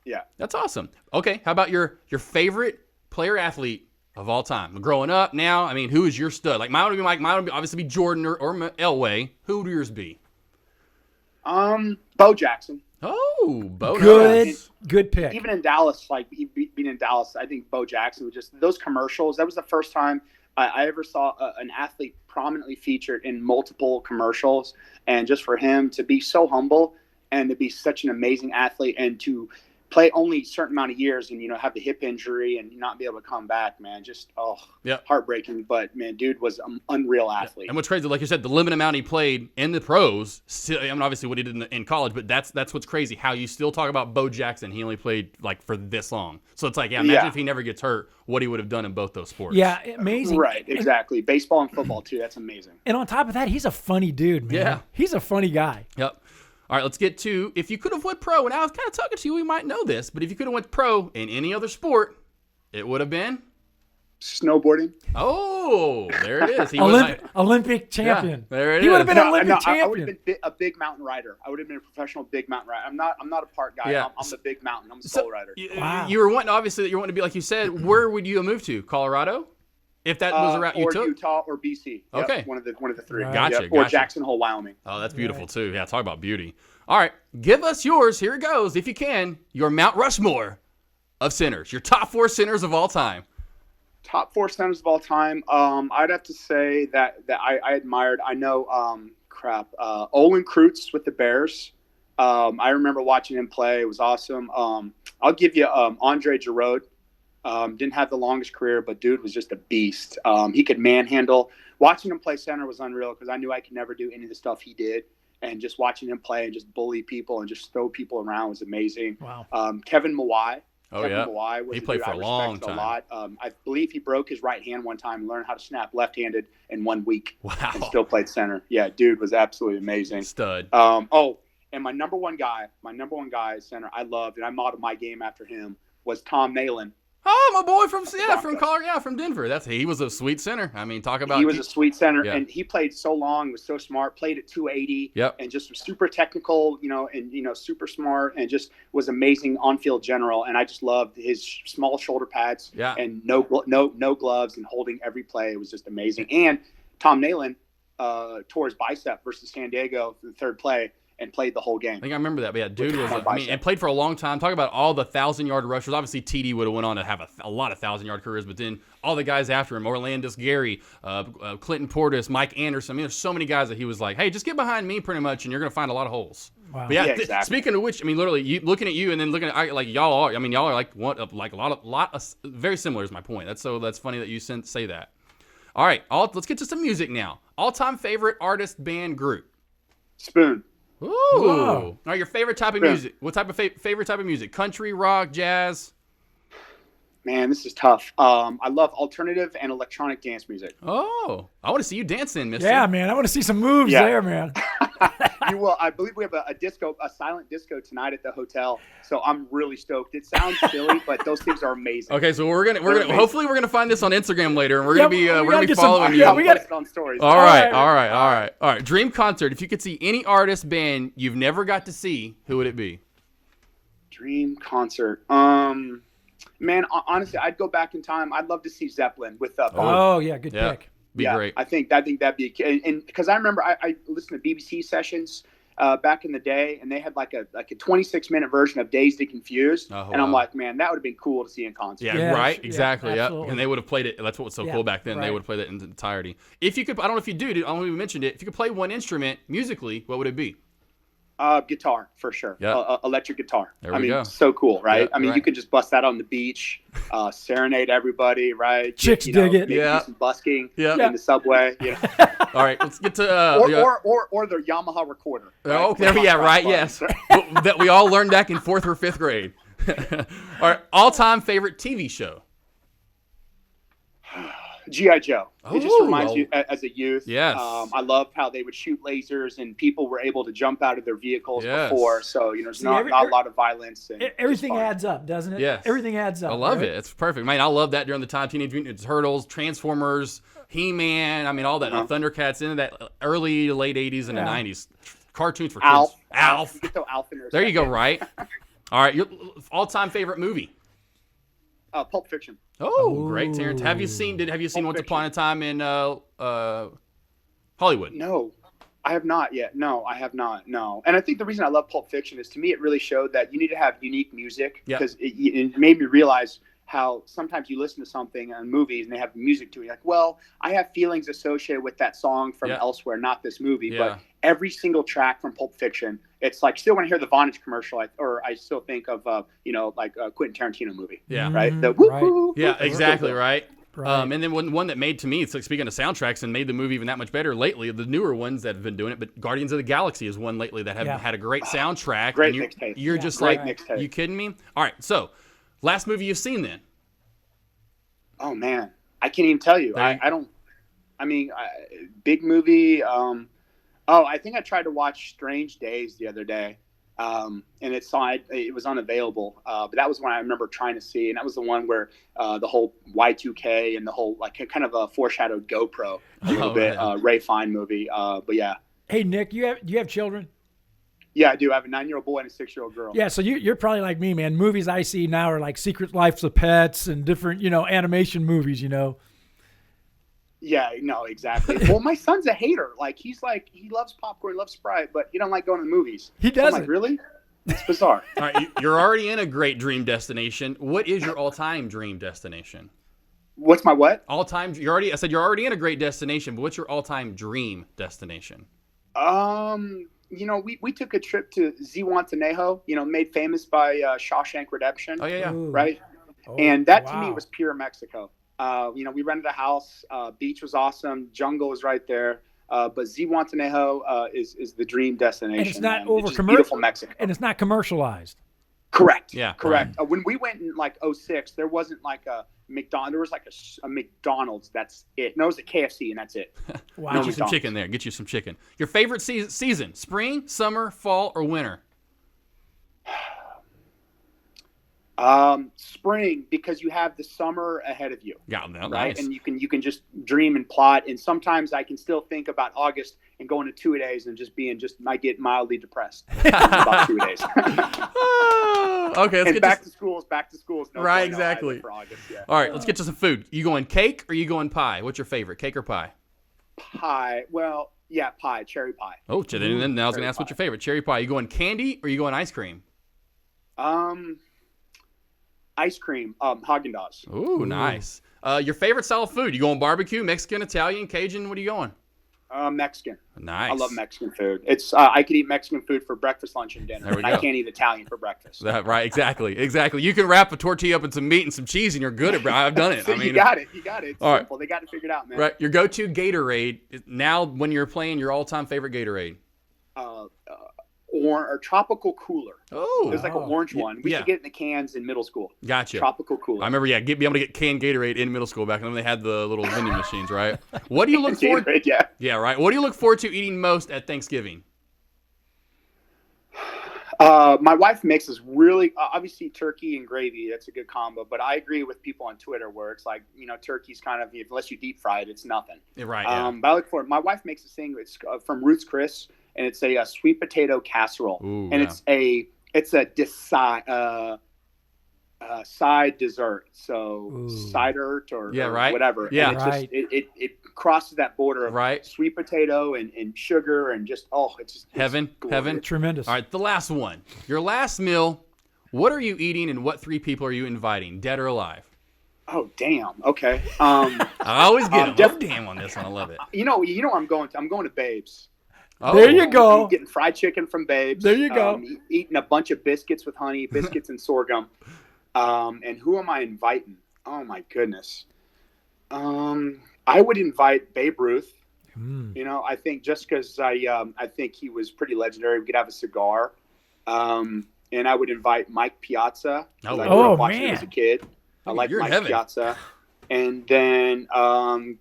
Yeah. That's awesome. Okay. How about your favorite player-athlete of all time? Growing up, now, I mean, who is your stud? Like mine would be obviously be Jordan or Elway. Who would yours be? Bo Jackson. Oh, Bo. Good pick. Even in Dallas, being in Dallas, I think Bo Jackson was just those commercials. That was the first time I ever saw an athlete prominently featured in multiple commercials, and just for him to be so humble and to be such an amazing athlete and to play only a certain amount of years and, have the hip injury and not be able to come back, man, just, heartbreaking. But, man, dude was an unreal athlete. And what's crazy, like you said, the limited amount he played in the pros, still, I mean, obviously what he did in college, but that's what's crazy, how you still talk about Bo Jackson. He only played, for this long. So it's like, imagine if he never gets hurt, what he would have done in both those sports. Yeah, amazing. Right, exactly. Baseball and football, too. That's amazing. And on top of that, he's a funny dude, man. Yeah. He's a funny guy. Yep. All right, let's get to, if you could have went pro, and I was kind of talking to you, we might know this, but if you could have went pro in any other sport, it would have been? Snowboarding. Oh, there it is. Olympic champion. Yeah, there it is. He would have been an Olympic champion. I would have been a big mountain rider. I would have been a professional big mountain rider. I'm not a park guy. Yeah. I'm the big mountain. I'm the soul rider. You were wanting, obviously, you're wanting to be, like you said, where would you have moved to? Colorado? If that was a route you took? Or Utah or BC. Okay. Yep, one of the three. Right. Gotcha. Or Jackson Hole, Wyoming. Oh, that's beautiful, too. Yeah, talk about beauty. All right, give us yours. Here it goes, if you can. Your Mount Rushmore of centers. Your top 4 centers of all time. Top 4 centers of all time. I'd have to say that I admired. I know, Olin Kreutz with the Bears. I remember watching him play. It was awesome. I'll give you Andre Giroud. Didn't have the longest career, but dude was just a beast. He could manhandle. Watching him play center was unreal because I knew I could never do any of the stuff he did. And just watching him play and just bully people and just throw people around was amazing. Wow. Kevin Mawai. Mawai was he played for a long time. A lot. I believe he broke his right hand one time and learned how to snap left-handed in 1 week. Wow. And still played center. Yeah, dude was absolutely amazing. Stud. And my number one guy center I loved, and I modeled my game after him, was Tom Nalen. Oh, my boy from Colorado, from Denver. He was a sweet center. I mean, talk about. He was a sweet center, and he played so long, was so smart, played at 280, and just was super technical, and super smart, and just was amazing on-field general. And I just loved his small shoulder pads, and no gloves, and holding every play. It was just amazing. And Tom Nalen tore his bicep versus San Diego for the third play. and played the whole game. I think I remember that. But yeah, dude was, my and played for a long time. Talk about all the 1,000-yard rushers. Obviously, TD would have went on to have a lot of 1,000-yard careers, but then all the guys after him, Orlandis Gary, Clinton Portis, Mike Anderson. I mean, there's so many guys that he was like, hey, just get behind me pretty much, and you're going to find a lot of holes. Wow. But yeah, exactly. Speaking of which, I mean, literally, looking at you and then looking at like y'all are. I mean, y'all are like a lot of very similar is my point. That's funny that you say that. All right, let's get to some music now. All-time favorite artist, band, group. Spoon. Ooh. Wow. All right, your favorite type of music. What type of favorite type of music? Country, rock, jazz? Man, this is tough. I love alternative and electronic dance music. Oh, I want to see you dancing, mister. Yeah, man. I want to see some moves there, man. You will. I believe we have a silent disco tonight at the hotel. So I'm really stoked. It sounds silly, but those things are amazing. Okay, so we're gonna hopefully we're gonna find this on Instagram later, and we're gonna be following you. Yeah, we got it on stories. All right. Dream concert. If you could see any artist, band you've never got to see, who would it be? Dream concert. Man, honestly, I'd go back in time. I'd love to see Zeppelin with Bond. Oh yeah, good pick. Be great. I think that'd be, and because I remember I listened to BBC sessions back in the day, and they had like a 26-minute version of Dazed and Confused, and I'm like, man, that would have been cool to see in concert. Yeah, right, exactly. Yeah, absolutely. And they would have played it. That's what was so cool back then. Right. They would have played it in its entirety. If you could, I don't know if you do. I don't know if we mentioned it. If you could play one instrument musically, what would it be? Guitar for sure. Yep. Electric guitar. There we go. So cool, right? Yep, I mean, you could just bust that on the beach, serenade everybody, right? Chicks dig it. Maybe do some busking in the subway. All right, let's get to or the Yamaha recorder. Right? Oh, there, right? Yes, that we all learned back in 4th or 5th grade. All right, all-time favorite TV show. G.I. Joe. It just reminds you as a youth. Yes. I love how they would shoot lasers and people were able to jump out of their vehicles before. So, there's not a lot of violence. And everything adds up, doesn't it? Yes. Everything adds up. I love it. It's perfect. Man, I love that during the time. Teenage Mutant Ninja Turtles, Transformers, He-Man. I mean, all that. Thundercats into that early to late 80s and the 90s. Cartoons for kids. Alf. Get the Alf in there you go, right? All right. Your all-time favorite movie? Pulp Fiction. Oh, great, Terrence. Have you seen Once Upon a Time in Hollywood? No, I have not yet. No, I have not. No. And I think the reason I love Pulp Fiction is, to me, it really showed that you need to have unique music, because it made me realize how sometimes you listen to something in movies and they have music to it. You're like, well, I have feelings associated with that song from elsewhere, not this movie. But every single track from Pulp Fiction, it's like, still when I hear the Vonage commercial, I still think of, like a Quentin Tarantino movie. Yeah. Right? The woo-hoo. Yeah, exactly, right? And then one that made, to me, it's like, speaking of soundtracks, and made the movie even that much better lately, the newer ones that have been doing it, but Guardians of the Galaxy is one lately that have had a great soundtrack. Great and mixtape. You're just great like, mixtape. You kidding me? All right, so last movie you've seen then? Oh man, I can't even tell you. Big movie. I think I tried to watch Strange Days the other day, and it was unavailable. But that was one I remember trying to see, and that was the one where the whole Y2K and the whole, like, kind of a foreshadowed GoPro a little bit. Ray Fine movie. But yeah. Hey Nick, do you have children? Yeah, I do. I have a 9-year-old boy and a 6-year-old girl. Yeah, so you're probably like me, man. Movies I see now are like Secret Lives of Pets and different, animation movies, Yeah, no, exactly. Well, my son's a hater. Like, he loves popcorn, loves Sprite, but he don't like going to the movies. He doesn't. I'm like, really? It's bizarre. All right, you're already in a great dream destination. What is your all-time dream destination? What's my what? All-time. I said you're already in a great destination, but what's your all-time dream destination? We took a trip to Zihuatanejo, made famous by Shawshank Redemption. Oh, yeah. Ooh. Right? And that to me was pure Mexico. We rented a house. Beach was awesome. Jungle was right there. But Zihuatanejo is the dream destination. And it's not beautiful Mexico. And it's not commercialized. Correct. Yeah. Correct. When we went in like 2006, there wasn't like a McDonald's. There was like a McDonald's. That's it. No, it was a KFC, and that's it. Wow. Get you some chicken there. Get you some chicken. Your favorite season? Spring, summer, fall, or winter? Spring, because you have the summer ahead of you. Yeah, no, right. Nice. And you can just dream and plot. And sometimes I can still think about August and going to 2 days and might get mildly depressed about 2 days. Okay. And back to school is no right. point Exactly. for August. Yeah. All right. Let's get to some food. You going cake or you going pie? What's your favorite, cake or pie? Pie. Well, Yeah, pie, cherry pie. Oh, then now I was going to ask what's your favorite. Cherry pie. You going candy or you going ice cream? Ice cream, Haagen-Dazs. Ooh, nice. Your favorite style of food? You going barbecue, Mexican, Italian, Cajun? What are you going? Mexican. Nice. I love Mexican food. It's I could eat Mexican food for breakfast, lunch, and dinner. I can't eat Italian for breakfast. Right, exactly. You can wrap a tortilla up in some meat and some cheese, and you're good at it. I've done it. You got it. It's all simple. Right. They got it figured out, man. Right. Your go-to Gatorade now when you're playing your all-time favorite Gatorade. Or tropical cooler. Oh, there's like an orange one. We used to get it in the cans in middle school. Gotcha. Tropical cooler. I remember, be able to get canned Gatorade in middle school back when they had the little vending machines, right? What do you look forward? Yeah, right. What do you look forward to eating most at Thanksgiving? My wife makes this really obviously turkey and gravy. That's a good combo. But I agree with people on Twitter where it's like turkey's kind of unless you deep fry it, it's nothing. Right. Yeah. But I look forward. My wife makes this thing. It's from Ruth's Chris. And it's a sweet potato casserole, and it's a side dessert, so cider or whatever. Yeah, and it crosses that border of sweet potato and sugar and just it's heaven. Tremendous. All right, the last one, your last meal. What are you eating, and what 3 people are you inviting, dead or alive? Oh damn! Okay. I always get damn on this one. I love it. You know where I'm going to. I'm going to Babes. Oh, there you go. Getting fried chicken from Babes. There you go. Eating a bunch of biscuits with honey, biscuits and sorghum. And who am I inviting? Oh my goodness. I would invite Babe Ruth. I think just because I think he was pretty legendary. We could have a cigar. And I would invite Mike Piazza. I grew up watching him as a kid. I like Mike Piazza. And then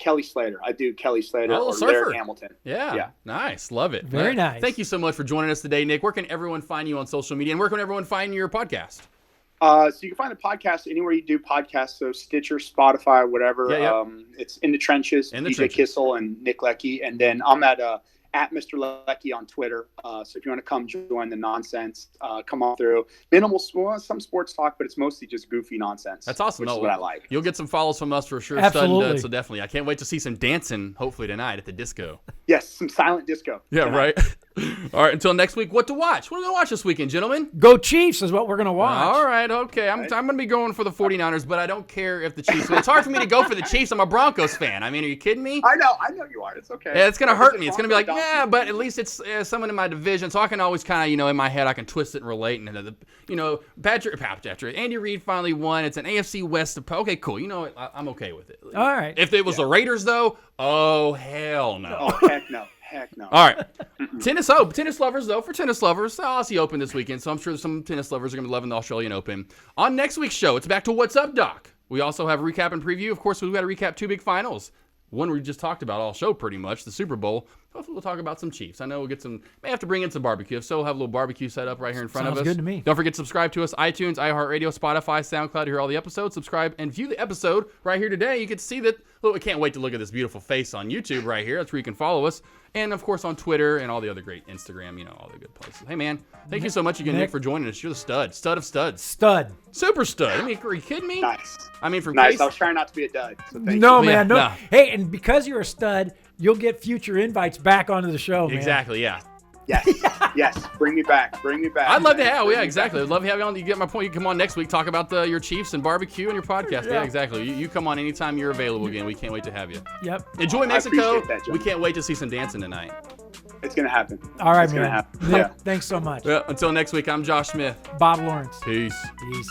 Kelly Slater. I do Kelly Slater or Laird Hamilton. Yeah. Nice. Love it. Very nice. Thank you so much for joining us today, Nick. Where can everyone find you on social media? And where can everyone find your podcast? So you can find the podcast anywhere you do podcasts. So Stitcher, Spotify, whatever. Yeah. It's In the Trenches. DJ Kissel and Nick Leckey. And then I'm at Mr. Leckey on Twitter. So if you want to come join the nonsense, come on through. Minimal, some sports talk, but it's mostly just goofy nonsense. That's awesome. Which is what I like. You'll get some follows from us for sure. Absolutely. So definitely. I can't wait to see some dancing, hopefully tonight at the disco. Yes, some silent disco. Yeah, tonight. Right. All right, until next week, what to watch? What are we going to watch this weekend, gentlemen? Go Chiefs is what we're going to watch. All right, okay. I'm going to be going for the 49ers, but I don't care if the Chiefs win. It's hard for me to go for the Chiefs. I'm a Broncos fan. I mean, are you kidding me? I know you are. It's okay. Yeah, it's going to hurt me. It's going to be like, yeah, but at least it's someone in my division, so I can always kind of, in my head, I can twist it and relate. And, Patrick, Andy Reid finally won. It's an AFC West. Okay, cool. You know what? I'm okay with it. All right. If it was the Raiders, though, oh, hell no. Oh, heck no. Heck no. All right. Tennis lovers, though, for tennis lovers, the Aussie Open this weekend, so I'm sure some tennis lovers are going to be loving the Australian Open. On next week's show, it's back to What's Up, Doc. We also have a recap and preview. Of course, we've got to recap 2 big finals. One we just talked about all show pretty much, the Super Bowl. Hopefully we'll talk about some Chiefs. I know may have to bring in some barbecue. If so, we'll have a little barbecue set up right here in front of us. Sounds good to me. Don't forget to subscribe to us, iTunes, iHeartRadio, Spotify, SoundCloud to hear all the episodes. Subscribe and view the episode right here today. You can see that. Well, we can't wait to look at this beautiful face on YouTube right here. That's where you can follow us. And, of course, on Twitter and all the other great Instagram, all the good places. Hey, man, thank you so much again, Nick, for joining us. You're the stud. Stud of studs. Stud. Super stud. I mean, are you kidding me? Nice. I mean, from nice. Case, I was trying not to be a dud. So thank no, you. man. No. No. Hey, and because you're a stud, you'll get future invites back onto the show, man. Exactly, yeah. Yes. Bring me back. I'd love to have. Yeah, exactly. I'd love to have you on. You get my point. You come on next week, talk about your Chiefs and barbecue and your podcast. Yeah, exactly. You come on anytime you're available again. We can't wait to have you. Yep. Enjoy Mexico. We can't wait to see some dancing tonight. It's gonna happen. All right, it's man. Gonna happen. Nick, thanks so much. Yeah, until next week, I'm Josh Smith. Bob Lawrence. Peace. Peace.